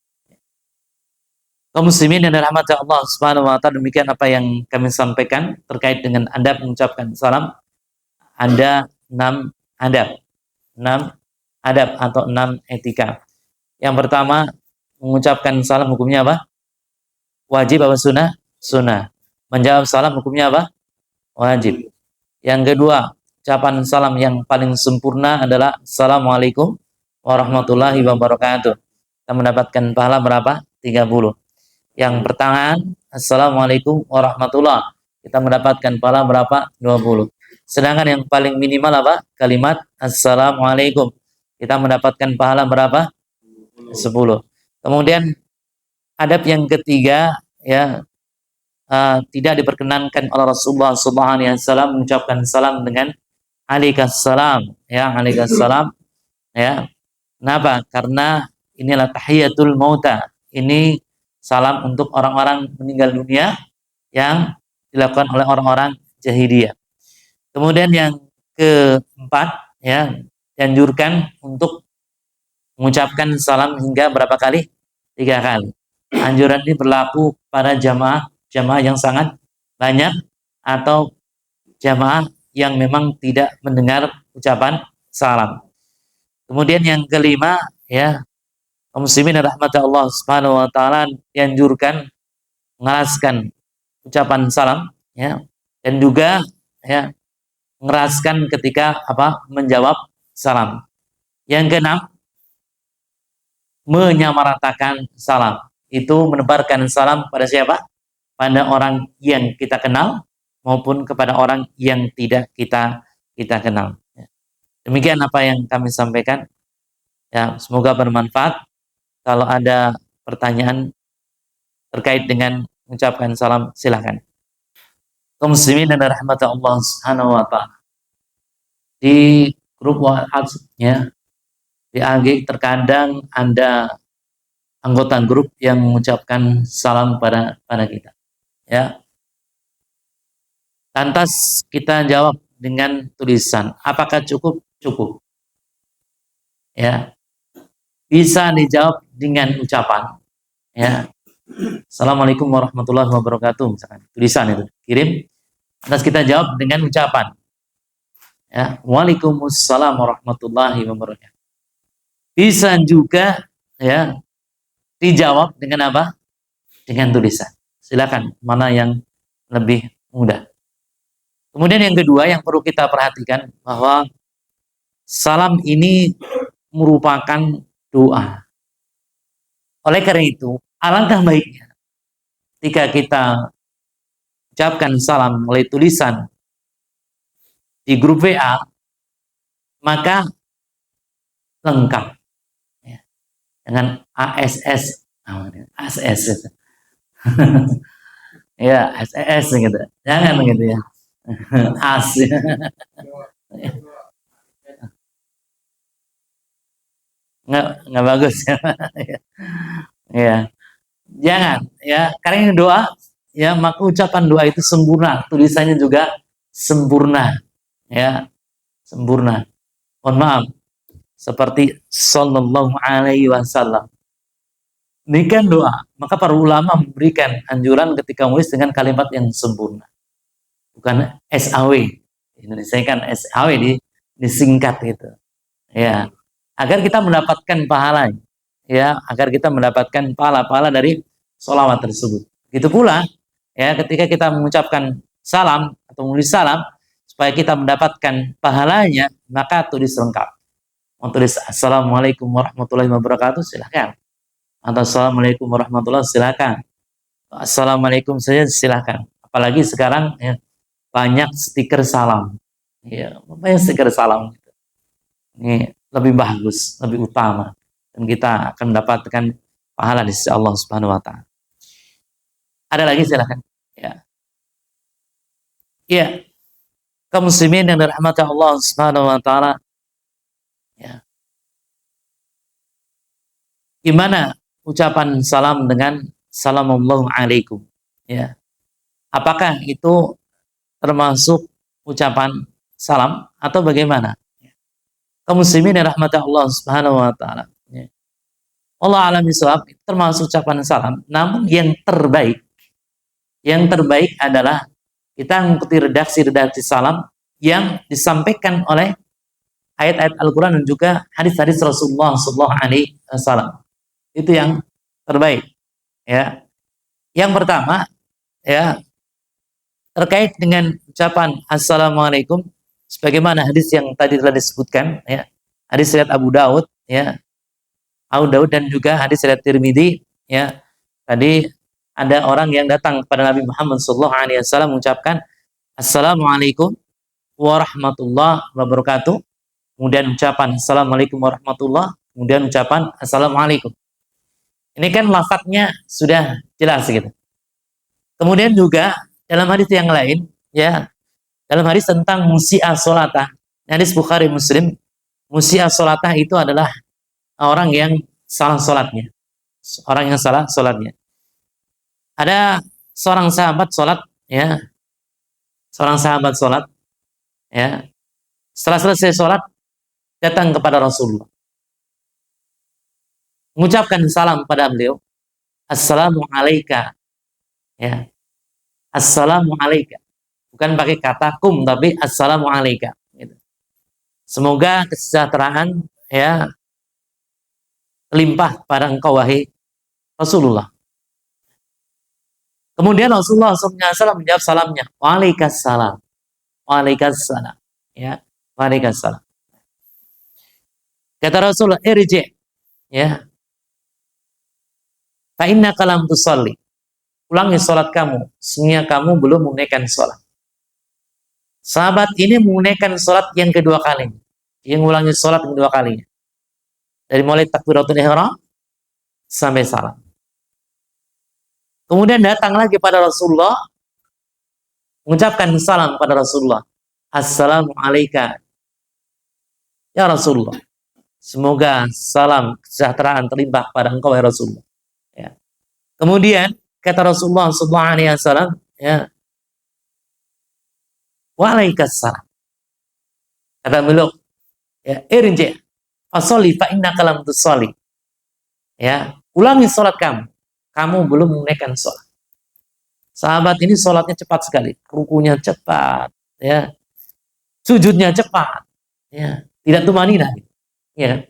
S1: Kaum muslimin dan rahmat Allah Subhanahu wa taala, demikian apa yang kami sampaikan terkait dengan adab mengucapkan salam. Ada 6 adab. 6 adab atau 6 etika. Yang pertama, mengucapkan salam hukumnya apa? Wajib apa sunnah? Sunnah. Menjawab salam hukumnya apa? Wajib. Yang kedua, ucapan salam yang paling sempurna adalah Assalamualaikum warahmatullahi wabarakatuh. Kita mendapatkan pahala berapa? 30. Yang pertengahan, Assalamualaikum warahmatullahi, kita mendapatkan pahala berapa? 20. Sedangkan yang paling minimal apa? Kalimat Assalamualaikum, kita mendapatkan pahala berapa? 10. Kemudian adab yang ketiga, ya, tidak diperkenankan oleh Rasulullah SAW mengucapkan salam dengan alaikassalam, ya, alaikassalam, ya. Kenapa? Karena inilah tahiyatul mauta. Ini salam untuk orang-orang meninggal dunia yang dilakukan oleh orang-orang jahiliyah. Kemudian yang keempat, ya, dianjurkan untuk mengucapkan salam hingga berapa kali? 3 kali. Anjuran ini berlaku pada jamaah yang sangat banyak atau jamaah yang memang tidak mendengar ucapan salam. Kemudian yang kelima, ya, kaum muslimin rahmat Allah Subhanahu wa taala, dianjurkan mengeraskan ucapan salam, ya, dan juga, ya, mengeraskan ketika apa? Menjawab salam. Yang keenam, menyamaratakan salam. itu menebarkan salam pada siapa? Pada orang yang kita kenal maupun kepada orang yang tidak kita kenal. Demikian apa yang kami sampaikan. Ya, semoga bermanfaat. Kalau ada pertanyaan terkait dengan mengucapkan salam, silakan. Kaum muslimin dan rahmat Allah Subhanahu wa taala. Di grup WhatsApp ya, di AG terkadang ada anggota grup yang mengucapkan salam pada kita. Ya. Lantas kita jawab dengan tulisan. Apakah cukup? Cukup. Ya. Bisa dijawab dengan ucapan. Ya. Assalamualaikum warahmatullahi wabarakatuh. Misalkan tulisan itu kirim. Lantas kita jawab dengan ucapan. Ya. Waalaikumsalam warahmatullahi wabarakatuh. Bisa juga ya dijawab dengan apa? Dengan tulisan. Silakan mana yang lebih mudah. Kemudian yang kedua yang perlu kita perhatikan bahwa salam ini merupakan doa. Oleh karena itu, alangkah baiknya ketika kita ucapkan salam melalui tulisan di grup WA, maka lengkap ya, dengan ASS, ASS, ya ASS gitu, jangan gitu ya, AS, nggak bagus ya, ya, jangan ya, karena ini doa ya, maka ucapan doa itu sempurna, tulisannya juga sempurna, ya, sempurna. Mohon maaf, seperti sallallahu alaihi wasallam. Ini kan doa, maka para ulama memberikan anjuran ketika menulis dengan kalimat yang sempurna. Bukan SAW. Indonesia kan SAW disingkat gitu. Ya, agar kita mendapatkan pahala. Ya, agar kita mendapatkan pahala-pahala dari sholawat tersebut. Gitu pula, ya, ketika kita mengucapkan salam atau menulis salam, supaya kita mendapatkan pahalanya, maka tulis lengkap. Mau tulis Assalamualaikum warahmatullahi wabarakatuh, silahkan. Atau Assalamualaikum warahmatullahi wabarakatuh, silakan. Assalamualaikum saja silakan. Apalagi sekarang ya, banyak stiker salam. Ya, banyak stiker salam. Ini lebih bagus, lebih utama, dan kita akan mendapatkan pahala di sisi Allah Subhanahu wa taala. Ada lagi silakan. Ya. Ya. Kaum muslimin yang dirahmati Allah Subhanahu wa taala. Ya. Gimana ucapan salam dengan Assalamualaikum? Ya. Apakah itu termasuk ucapan salam atau bagaimana? Kaum muslimin yang rahmati Allah Subhanahu wa taala. Ya. Allah alam bisawab termasuk ucapan salam, namun yang terbaik adalah kita mengikuti redaksi salam yang disampaikan oleh ayat-ayat Al-Qur'an dan juga hadis-hadis Rasulullah sallallahu alaihi wasallam. Itu yang terbaik. Ya. Yang pertama, ya, terkait dengan ucapan Assalamualaikum, sebagaimana hadis yang tadi telah disebutkan, ya, hadis riwayat Abu Daud, ya, Abu Daud dan juga hadis riwayat Tirmidzi, ya, tadi ada orang yang datang kepada Nabi Muhammad SAW mengucapkan Assalamualaikum warahmatullahi wabarakatuh, kemudian ucapan Assalamualaikum warahmatullah, kemudian ucapan Assalamualaikum. Ini kan lafadznya sudah jelas gitu. Kemudian juga dalam hadis yang lain, ya, dalam hadis tentang musi'ah sholatah, hadis Bukhari Muslim, musi'ah sholatah itu adalah orang yang salah sholatnya. Orang yang salah sholatnya. Ada seorang sahabat sholat, ya, seorang sahabat sholat, ya, setelah selesai sholat datang kepada Rasulullah, mengucapkan salam pada beliau, Assalamu alaika, ya, Assalamu alaika, bukan pakai kata kum tapi Assalamu alaika. Gitu. Semoga kesejahteraan, ya, limpah pada engkau wahai Rasulullah. Kemudian Rasulullah SAW menjawab salamnya, Waalaikumsalam, Waalaikumsalam, ya, Waalaikumsalam. Kata Rasulullah, irji, ya, Fa innaka lam tusalli. Ulangi salat kamu, sesungguhnya kamu belum menunaikan salat. Sahabat ini menunaikan salat yang kedua kalinya. Yang ulangi salat yang kedua kalinya. Dari mulai takbiratul ihram sampai salam. Kemudian datang lagi pada Rasulullah, mengucapkan salam pada Rasulullah. Assalamualaikum. Ya Rasulullah, semoga salam kesejahteraan terlimpah pada engkau ya Rasulullah. Ya. Kemudian kata Rasulullah SAW, ya, waalaikumsalam. Kata beliau, ya, irji, fasolli fa innaka lam tusolli. Ya, ulangi sholat kamu. Kamu belum menunaikan sholat. Sahabat ini sholatnya cepat sekali, rukunya cepat, ya, sujudnya cepat, ya, tidak tumanina, ya.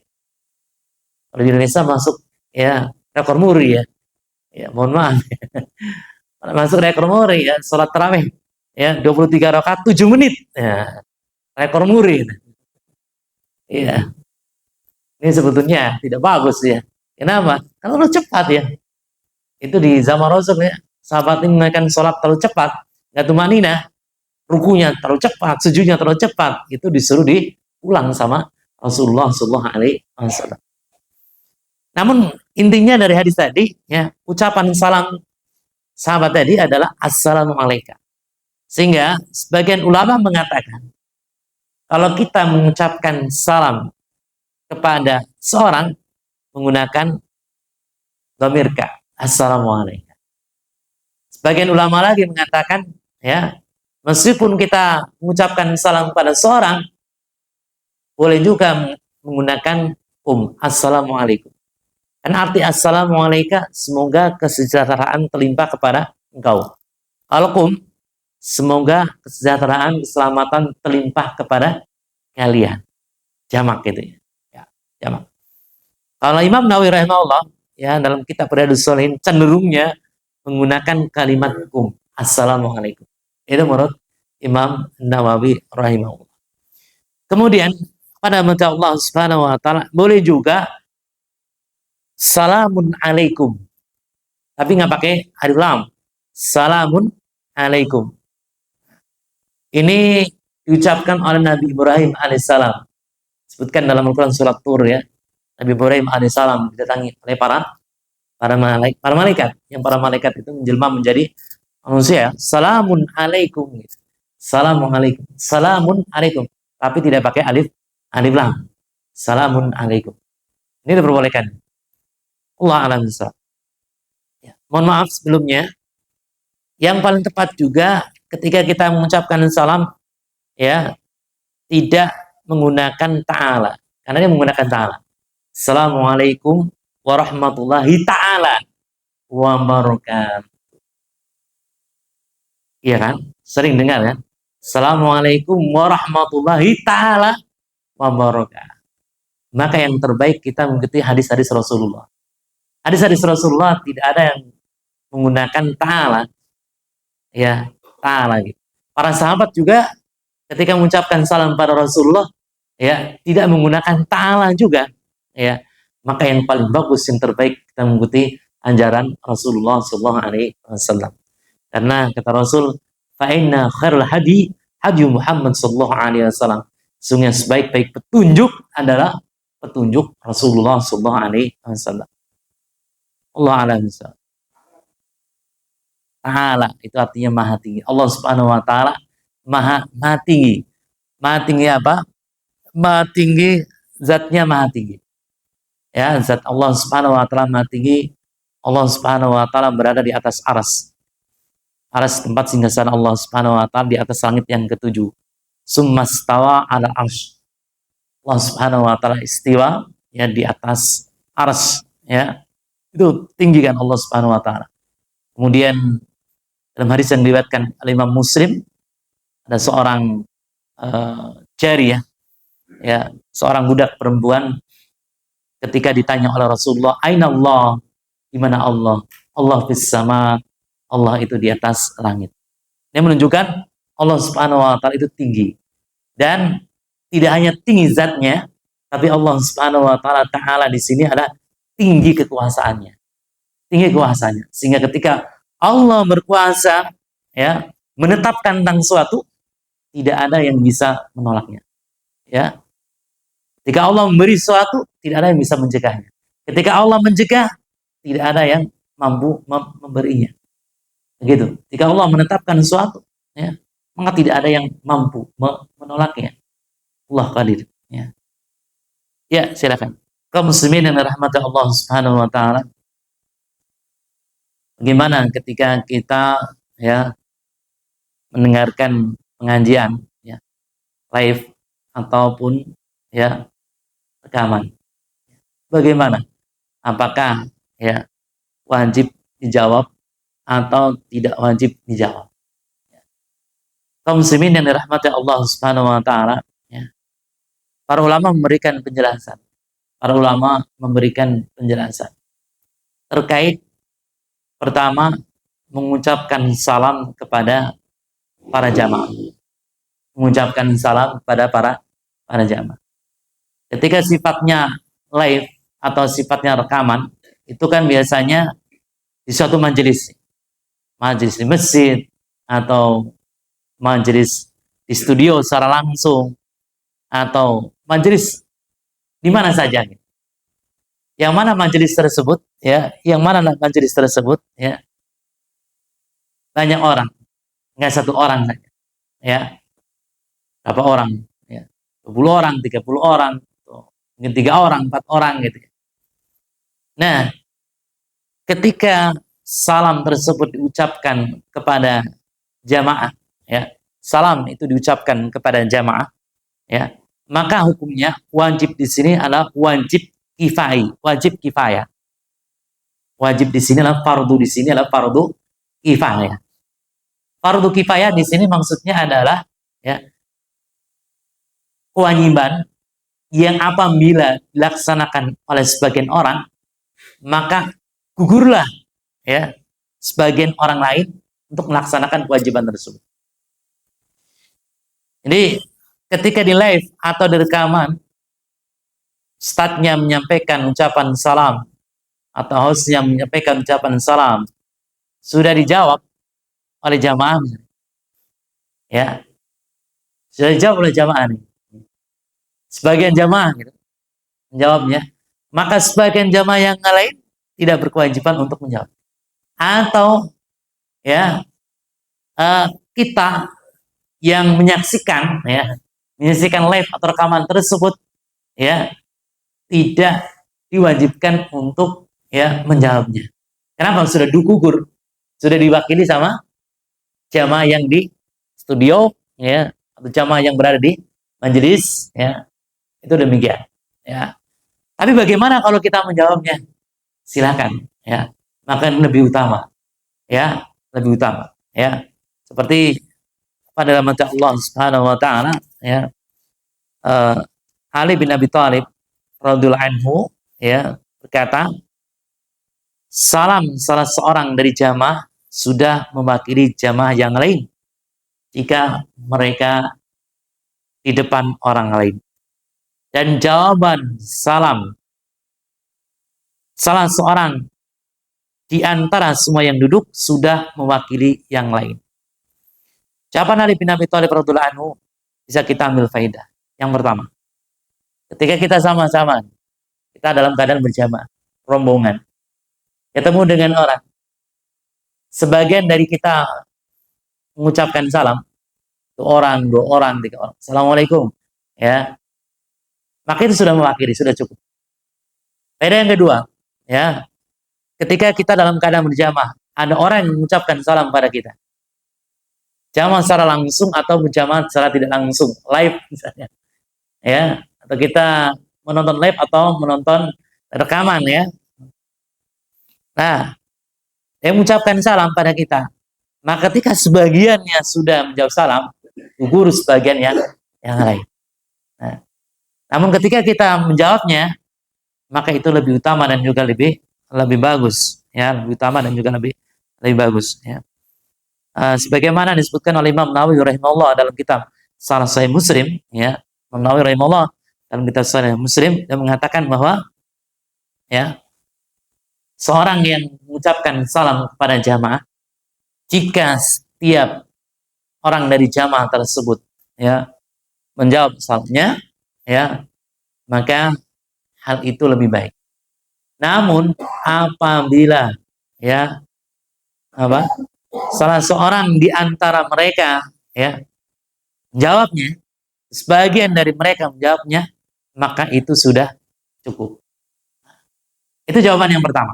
S1: Kalau di Indonesia masuk, ya, rekor muri, ya, ya, mohon maaf, masuk rekor muri, ya, sholat tarawih, ya, 23 rakaat 7 menit, ya, rekor muri, ya. Ini sebetulnya tidak bagus, ya. Kenapa? Karena lu cepat, ya. Itu di zaman Rasul, ya. Sahabat ini menaikkan sholat terlalu cepat, nggak tumanina, rukunya terlalu cepat, sujudnya terlalu cepat, itu disuruh diulang sama Rasulullah SAW. Namun intinya dari hadis tadi, ya, ucapan salam sahabat tadi adalah assalamualaikum. Sehingga sebagian ulama mengatakan, kalau kita mengucapkan salam kepada seorang menggunakan dhamirka, assalamualaikum. Sebagian ulama lagi mengatakan, ya, meskipun kita mengucapkan salam pada seorang, boleh juga menggunakan assalamualaikum. Dan arti assalamualaikum, semoga kesejahteraan terlimpah kepada engkau. Kalau semoga kesejahteraan, keselamatan terlimpah kepada kalian. Jamak gitu, ya. Jamak. Kalau Imam Nawawi rahimahullah, ya, dalam kitab Riyadhus Shalihin cenderungnya menggunakan kalimat assalamualaikum. Itu menurut Imam Nawawi rahimahullah. Kemudian pada mata Allah Subhanahu wa taala boleh juga salamun alaikum. Tapi nggak pakai alif lam. Salamun alaikum. Ini diucapkan oleh Nabi Ibrahim alaihissalam. Sebutkan dalam Al-Quran surat Tur, ya. Nabi Ibrahim alaihissalam didatangi oleh para malaikat, yang para malaikat itu menjelma menjadi manusia. Salamun alaikum, salamun alaikum, salamun alaikum, tapi tidak pakai alif lam. Salamun alaikum. Ini diperbolehkan. Allah alam bisawab. Ya, mohon maaf sebelumnya. Yang paling tepat juga ketika kita mengucapkan salam, ya, tidak menggunakan ta'ala, karena dia menggunakan ta'ala. Assalamualaikum warahmatullahi ta'ala wabarakatuh. Iya kan? Sering dengar kan? Assalamualaikum warahmatullahi ta'ala wabarakatuh. Maka yang terbaik kita mengikuti hadis-hadis Rasulullah. Hadis-hadis Rasulullah tidak ada yang menggunakan ta'ala, ya, ta'ala gitu. Para sahabat juga ketika mengucapkan salam pada Rasulullah, ya, tidak menggunakan ta'ala juga, ya. Maka yang paling bagus, yang terbaik kita mengikuti ajaran Rasulullah SAW. Karena kata Rasul, fa inna khairul hadi Muhammad SAW. Sungguh sebaik-baik petunjuk adalah petunjuk Rasulullah SAW. Allah alam. Ta'ala itu artinya maha tinggi. Allah Subhanahu wa taala maha tinggi. Maha tinggi apa? Maha tinggi, zatnya maha tinggi. Ya, zat Allah Subhanahu wa taala maha tinggi. Allah Subhanahu wa taala berada di atas aras. Aras tempat singgasana Allah Subhanahu wa taala di atas langit yang ketujuh. Summastawa ala arsy. Allah Subhanahu wa taala istiwa, ya, di atas aras, ya. Itu tinggi kan Allah Subhanahu wa taala. Kemudian dalam hadis yang diriwayatkan oleh Imam Muslim, ada seorang jariyah, ya, seorang budak perempuan, ketika ditanya oleh Rasulullah, aina Allah, di mana Allah? Allah fis sama, Allah itu di atas langit. Ini menunjukkan Allah Subhanahu wa taala itu tinggi. Dan tidak hanya tinggi zatnya, tapi Allah Subhanahu wa taala di sini ada tinggi kekuasaannya. tinggi kuasanya. Sehingga ketika Allah berkuasa, ya, menetapkan tentang suatu, tidak ada yang bisa menolaknya. Ya, ketika Allah memberi suatu, tidak ada yang bisa mencegahnya. Ketika Allah mencegah, tidak ada yang mampu memberinya. Begitu. Jika Allah menetapkan sesuatu, ya, maka tidak ada yang mampu menolaknya. Allah qadir. Ya, ya silakan. Kaum muslimin yang dirahmati Allah Subhanahu wa taala, bagaimana ketika kita, ya, mendengarkan pengajian, ya, live ataupun, ya, rekaman. Bagaimana? Apakah, ya, wajib dijawab atau tidak wajib dijawab? Kaum muslimin yang dirahmati Allah Subhanahu wa taala, ya, para ulama memberikan penjelasan. Para ulama memberikan penjelasan terkait, pertama, mengucapkan salam kepada para jamaah. Mengucapkan salam kepada para jamaah. Ketika sifatnya live atau sifatnya rekaman, itu kan biasanya di suatu majelis. Majelis di masjid atau majelis di studio secara langsung atau majelis di mana saja. Yang mana majelis tersebut, ya, yang mana majelis tersebut, ya, banyak orang, nggak satu orang saja, ya, berapa orang, ya, 20 orang, 30 orang, mungkin 3 orang, 4 orang gitu. Nah, ketika salam tersebut diucapkan kepada jamaah, ya, salam itu diucapkan kepada jamaah, ya, maka hukumnya wajib di sini adalah wajib kifai, wajib kifayah. Wajib di sini adalah fardu, di sini adalah fardu kifayah. Fardu kifayah di sini maksudnya adalah, ya, kewajiban yang apabila dilaksanakan oleh sebagian orang, maka gugurlah, ya, sebagian orang lain untuk melaksanakan kewajiban tersebut. Jadi ketika di live atau di rekaman, ustadznya menyampaikan ucapan salam atau hostnya menyampaikan ucapan salam, sudah dijawab oleh jamaah, ya, sudah dijawab oleh jamaah nih. Sebagian jamaah gitu menjawabnya, maka sebagian jamaah yang lain tidak berkewajiban untuk menjawab. Atau, ya, kita yang menyaksikan, ya, menyaksikan live atau rekaman tersebut, ya, tidak diwajibkan untuk, ya, menjawabnya. Kenapa? Sudah gugur, sudah diwakili sama jamaah yang di studio, ya, atau jamaah yang berada di majelis, ya, itu demikian, ya. Tapi bagaimana kalau kita menjawabnya? Silakan, ya, maka lebih utama, ya, lebih utama, ya, seperti pada dalam Allah Subhanahu wa taala, ya, Ali bin Abi Thalib radhiyallahu anhu, ya, berkata, salam salah seorang dari jamaah sudah mewakili jamaah yang lain jika mereka di depan orang lain. Dan jawaban salam salah seorang di antara semua yang duduk sudah mewakili yang lain. Jawaban Ali bin Abi Thalib radhiyallahu anhu bisa kita ambil faedah. Yang pertama, ketika kita sama-sama, kita dalam keadaan berjamaah, rombongan, ketemu dengan orang, sebagian dari kita mengucapkan salam, 1 orang, 2 orang, 3 orang, assalamualaikum, ya, maka itu sudah mewakili, sudah cukup. Faedah yang kedua, ya, ketika kita dalam keadaan berjamaah, ada orang yang mengucapkan salam pada kita, jamaah secara langsung atau berjamaah secara tidak langsung, live misalnya, ya, atau kita menonton live atau menonton rekaman, ya. Nah, yang mengucapkan salam pada kita, maka ketika sebagiannya sudah menjawab salam, gugur sebagian yang lain. Nah, namun ketika kita menjawabnya, maka itu lebih utama dan juga lebih bagus, ya, lebih utama dan juga lebih bagus, ya. Sebagaimana disebutkan oleh Imam Nawawi rahimahullah dalam kitab Sharh Sahih Muslim, ya, Imam Nawawi rahimahullah dalam kitab Sahih Muslim, yang mengatakan bahwa, ya, seorang yang mengucapkan salam kepada jamaah, jika setiap orang dari jamaah tersebut ya menjawab salamnya, ya, maka hal itu lebih baik. Namun apabila ya apa salah seorang di antara mereka ya jawabnya, sebagian dari mereka menjawabnya, maka itu sudah cukup. Itu jawaban yang pertama.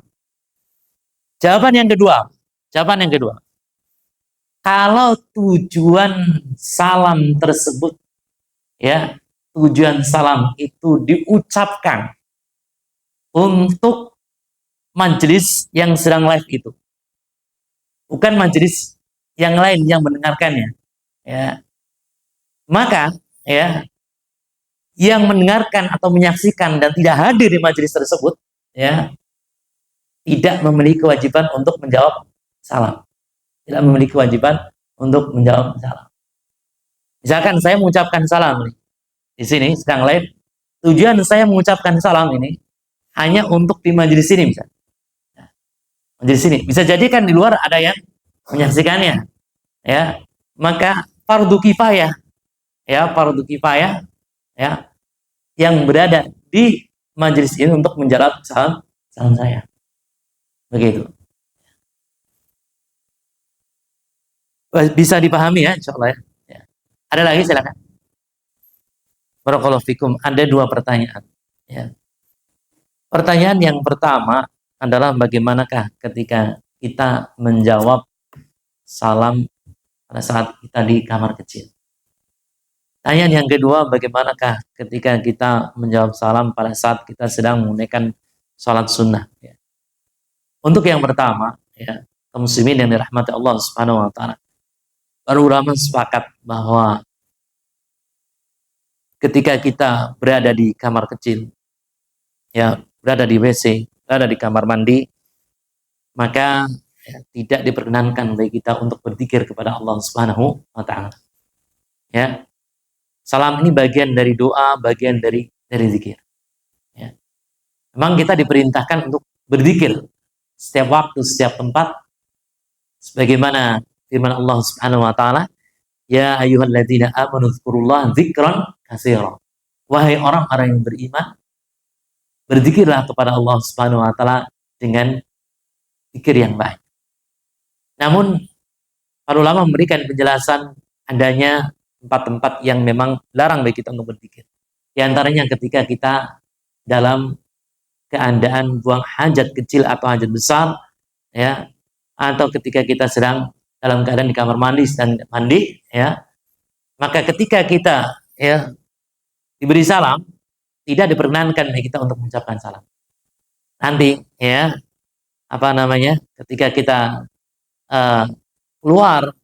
S1: Jawaban yang kedua, kalau tujuan salam tersebut ya, tujuan salam itu diucapkan untuk majelis yang sedang live itu, bukan majelis yang lain yang mendengarkannya, ya, maka ya yang mendengarkan atau menyaksikan dan tidak hadir di majelis tersebut ya tidak memiliki kewajiban untuk menjawab salam, tidak memiliki kewajiban untuk menjawab salam. Misalkan saya mengucapkan salam nih, di sini sedang live, tujuan saya mengucapkan salam ini hanya untuk di majelis ini, misalnya majelis ini, bisa jadi kan di luar ada yang menyaksikannya, ya, maka fardu kifayah, ya, fardu kifayah, ya, yang berada di majelis ini untuk menjawab salam saya, begitu. Bisa dipahami ya, insyaallah ya. Ya. Ada lagi, silakan. Barakallahu fikum. Ada dua pertanyaan. Ya. Pertanyaan yang pertama adalah bagaimanakah ketika kita menjawab salam pada saat kita di kamar kecil. Pertanyaan yang kedua, bagaimanakah ketika kita menjawab salam pada saat kita sedang menunaikan sholat sunnah. Ya. Untuk yang pertama, ya, kaum muslimin yang dirahmati Allah Subhanahu wa taala, para ulama sepakat bahwa ketika kita berada di kamar kecil, ya, berada di WC, berada di kamar mandi, maka ya, tidak diperkenankan bagi kita untuk berzikir kepada Allah Subhanahu wa taala. Ya. Salam ini bagian dari doa, bagian dari zikir. Ya. Memang kita diperintahkan untuk berzikir setiap waktu, setiap tempat, sebagaimana firman Allah Subhanahu wa taala, ya ayyuhalladzina amanu dzkurullaha dzikran katsira. Wahai orang-orang yang beriman, berzikirlah kepada Allah Subhanahu wa taala dengan zikir yang baik. Namun para ulama memberikan penjelasan adanya tempat-tempat yang memang larang bagi kita untuk berzikir. Di antaranya ketika kita dalam keadaan buang hajat kecil atau hajat besar, ya, atau ketika kita sedang dalam keadaan di kamar mandi dan mandi, ya, maka ketika kita ya diberi salam, tidak diperkenankan bagi kita untuk mengucapkan salam. Nanti ya apa namanya ketika kita keluar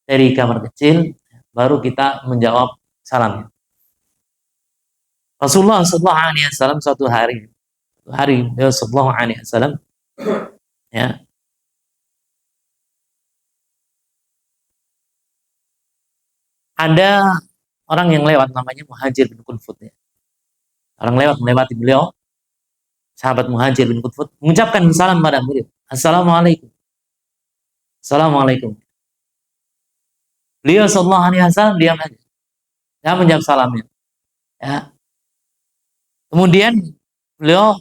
S1: dari kamar kecil, baru kita menjawab salam. Rasulullah Sallallahu Alaihi Wasallam suatu hari Sallallahu Alaihi Wasallam ya ada orang yang lewat namanya Muhajir bin Qunfud, ya. Orang lewat melewati beliau, sahabat Muhajir bin Qunfud, mengucapkan salam pada beliau, Assalamualaikum. Assalamualaikum. Beliau Sallallahu Alaihi Wasallam diam aja, ya, menjawab salamnya. Ya. Kemudian beliau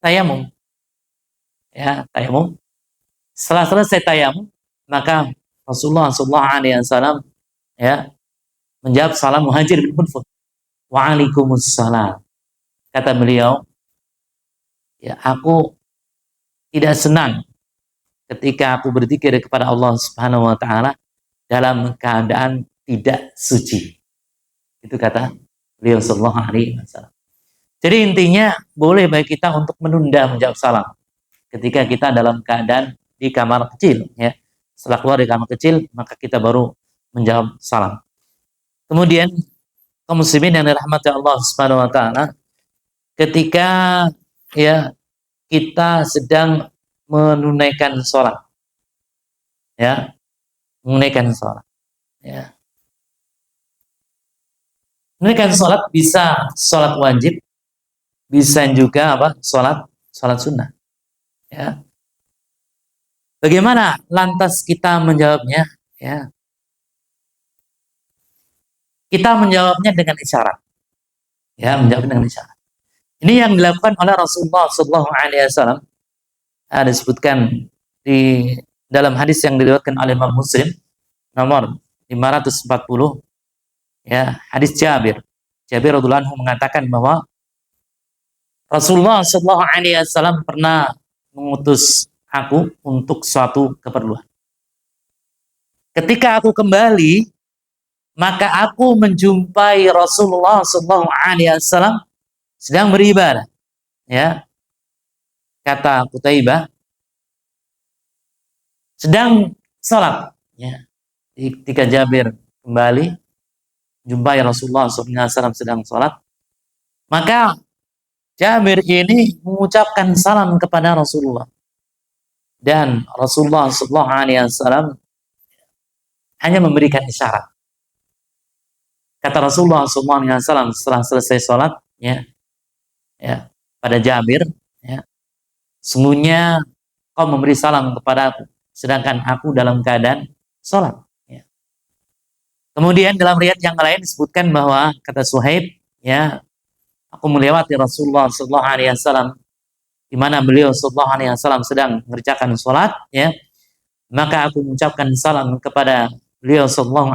S1: tayamum, ya, tayamum. Setelah selesai tayamum, maka Rasulullah Sallallahu Alaihi Wasallam ya menjawab salam Muhajir bin Qunfud. Waalaikumsalam. Kata beliau, ya, aku tidak senang ketika aku berzikir kepada Allah Subhanahu wa taala dalam keadaan tidak suci. Itu kata beliau Sallallahu Alaihi Wasallam. Jadi intinya boleh bagi kita untuk menunda menjawab salam ketika kita dalam keadaan di kamar kecil, ya. Setelah keluar dari kamar kecil, maka kita baru menjawab salam. Kemudian kaum muslimin yang dirahmati Allah Subhanahu wa taala, ketika ya kita sedang menunaikan sholat, ya, menunaikan sholat, ya. Menunaikan sholat bisa sholat wajib, bisa juga apa sholat sunnah, ya. Bagaimana lantas kita menjawabnya? Ya, kita menjawabnya dengan isyarat. Ya, menjawab dengan isyarat. Ini yang dilakukan oleh Rasulullah Shallallahu Alaihi Wasallam. Disebutkan di dalam hadis yang diriwayatkan oleh Imam Muslim nomor 540, ya, hadis Jabir. Jabir radhiyallahu anhu mengatakan bahwa Rasulullah Shallallahu Alaihi Wasallam pernah mengutus aku untuk suatu keperluan. Ketika aku kembali, maka aku menjumpai Rasulullah Shallallahu Alaihi Wasallam sedang beribadah. Ya, kata Qutaibah, sedang sholat. Ya, ketika Jabir kembali, jumpai Rasulullah SAW sedang sholat, maka Jabir ini mengucapkan salam kepada Rasulullah, dan Rasulullah SAW hanya memberikan isyarat. Kata Rasulullah SAW setelah selesai sholat, ya, pada Jabir, ya, sungguhnya kau memberi salam kepada aku, sedangkan aku dalam keadaan sholat. Ya. Kemudian dalam riwayat yang lain disebutkan bahwa kata Suhaib, ya, aku melewati Rasulullah SAW di mana beliau SAW sedang mengerjakan sholat, ya, maka aku mengucapkan salam kepada beliau SAW,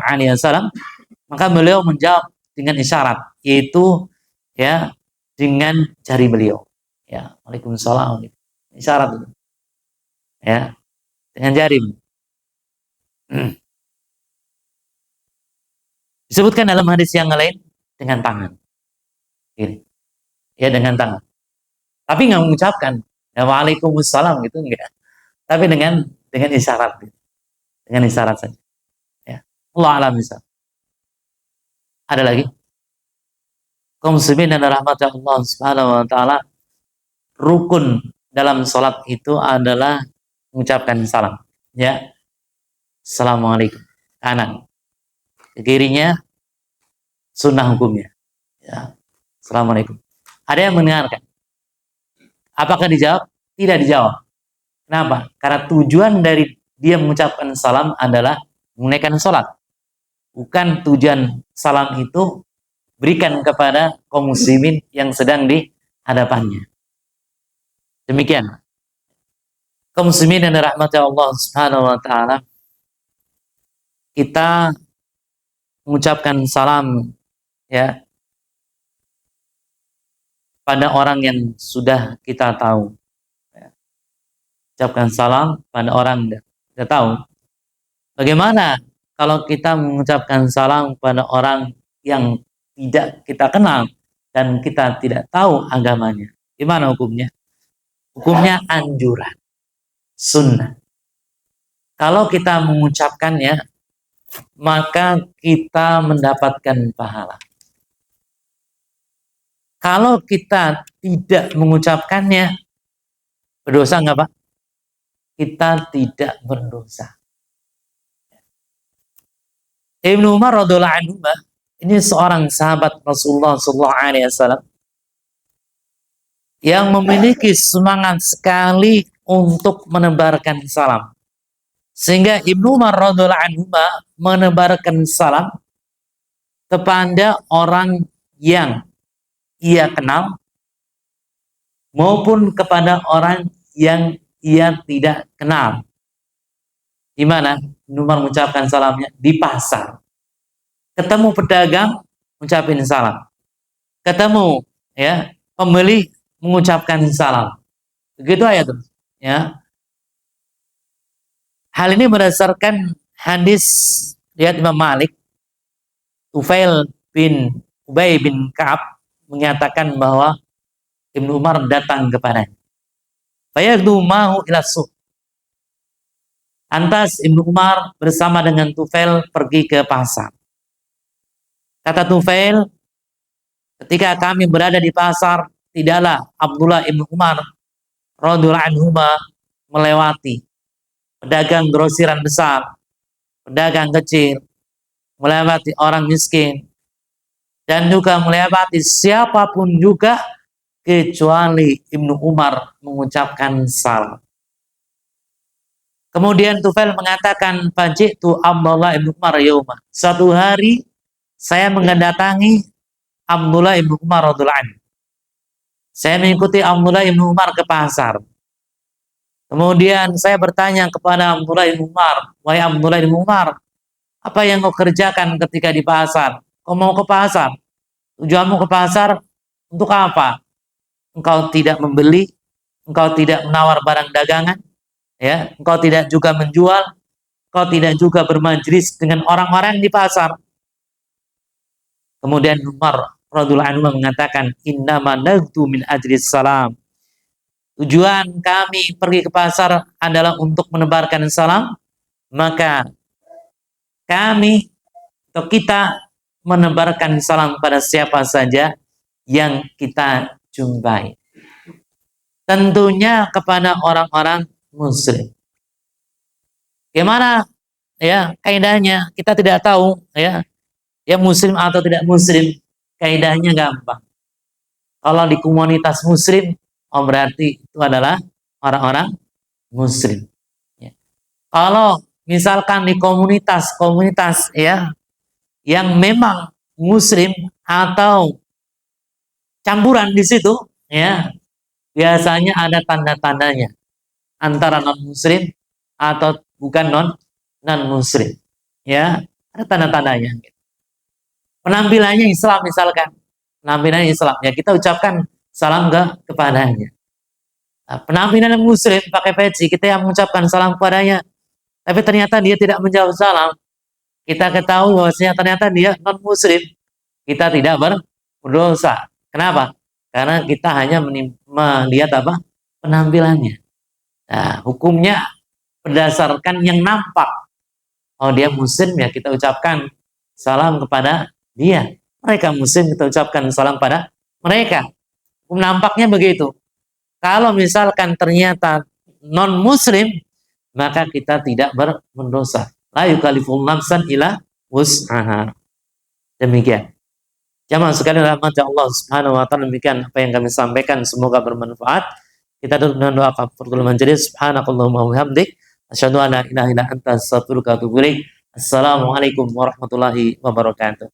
S1: maka beliau menjawab dengan isyarat, yaitu, ya, dengan jari beliau, ya, Waalaikumsalam, isyarat itu, ya, dengan jari. Disebutkan dalam hadis yang lain dengan tangan, ini, ya, dengan tangan, tapi nggak mengucapkan ya, Waalaikumsalam gitu, enggak, tapi dengan isyarat, dengan isyarat saja, ya. Allah alam bisa. Ada lagi? Kaum muslimin dan rahmat Allah Subhanahu wa taala, rukun dalam sholat itu adalah mengucapkan salam, ya. Assalamualaikum, kanan. Kirinya sunnah hukumnya, ya. Assalamualaikum. Ada yang mendengarkan? Apakah dijawab? Tidak dijawab. Kenapa? Karena tujuan dari dia mengucapkan salam adalah menunaikan sholat. Bukan tujuan salam itu berikan kepada kaum muslimin yang sedang di hadapannya. Demikian. Kaum muslimin dan rahmati Allah Subhanahu wa taala, kita mengucapkan salam, ya, pada orang yang sudah kita tahu. Ya. Ucapkan salam pada orang yang kita tahu. Bagaimana kalau kita mengucapkan salam pada orang yang tidak kita kenal dan kita tidak tahu agamanya? Gimana hukumnya? Hukumnya anjuran, sunnah. Kalau kita mengucapkannya, maka kita mendapatkan pahala. Kalau kita tidak mengucapkannya, berdosa nggak, Pak? Kita tidak berdosa. Ibnu Umar radhiyallahu anhu, ini seorang sahabat Rasulullah SAW yang memiliki semangat sekali untuk menebarkan salam. Sehingga Ibnu Umar radhiyallahu anhu menebarkan salam kepada orang yang ia kenal maupun kepada orang yang ia tidak kenal. Di mana Ibnu Umar mengucapkan salamnya? Di pasar. Ketemu pedagang, mengucapkan salam. Ketemu, ya, pembeli, mengucapkan salam. Begitu aja tuh, ya. Hal ini berdasarkan hadis riwayat Imam Malik. Tufail bin Ubay bin Ka'ab menyatakan bahwa Ibnu Umar datang kepadanya. Fayagdu mahu ila suq. Lantas Ibnu Umar bersama dengan Tufail pergi ke pasar. Kata Tufail, ketika kami berada di pasar, tidaklah Abdullah Ibnu Umar radhiyallahu anhu melewati pedagang grosiran besar, pedagang kecil, melewati orang miskin, dan juga melewati siapapun juga kecuali Ibnu Umar mengucapkan salam. Kemudian Tufail mengatakan, faji'tu Abdullah ibn Umar yauma. Suatu hari saya mendatangi Abdullah ibn Umar radhiyallahu anhu. Saya mengikuti Abdullah ibn Umar ke pasar. Kemudian saya bertanya kepada Abdullah ibn Umar, wahai Abdullah ibn Umar, apa yang kau kerjakan ketika di pasar? Kau mau ke pasar? Tujuanmu ke pasar untuk apa? Engkau tidak membeli, engkau tidak menawar barang dagangan, ya, engkau tidak juga menjual, engkau tidak juga bermajlis dengan orang-orang di pasar. Kemudian Umar radhiyallahu anhu mengatakan, innama nagdu min ajlis salam. Tujuan kami pergi ke pasar adalah untuk menebarkan salam, maka kami atau kita menebarkan salam pada siapa saja yang kita jumpai. Tentunya kepada orang-orang muslim. Gimana ya kaidahnya? Kita tidak tahu ya muslim atau tidak muslim. Kaidahnya gampang. Kalau di komunitas muslim, oh berarti itu adalah orang-orang muslim. Ya. Kalau misalkan di komunitas ya yang memang muslim atau campuran di situ, ya biasanya ada tanda-tandanya antara non muslim atau bukan non muslim, ya ada tanda-tandanya. Penampilannya Islam misalkan, penampilannya Islam, ya kita ucapkan salam kepadanya. Nah, penampilan muslim pakai peci, kita yang mengucapkan salam kepadanya, tapi ternyata dia tidak menjawab salam. Kita ketahui bahwasanya ternyata dia non muslim, kita tidak berdosa. Kenapa? Karena kita hanya melihat apa penampilannya. Nah, hukumnya berdasarkan yang nampak. Oh dia muslim ya kita ucapkan salam kepada dia. Mereka muslim kita ucapkan salam pada mereka. Hukum nampaknya begitu. Kalau misalkan ternyata non muslim, maka kita tidak berdosa. La yukallifullahu nafsan illa wus'aha. Demikian. Jamaah sekalian rahmat Allah Subhanahu wa taala, demikian apa yang kami sampaikan semoga bermanfaat. Kita tutup dengan doa kafaratul majelis. Subhanakallahumma wa bihamdik asyhadu an la ilaha illa anta astaghfiruka wa atubu ilaik. Assalamualaikum warahmatullahi wabarakatuh.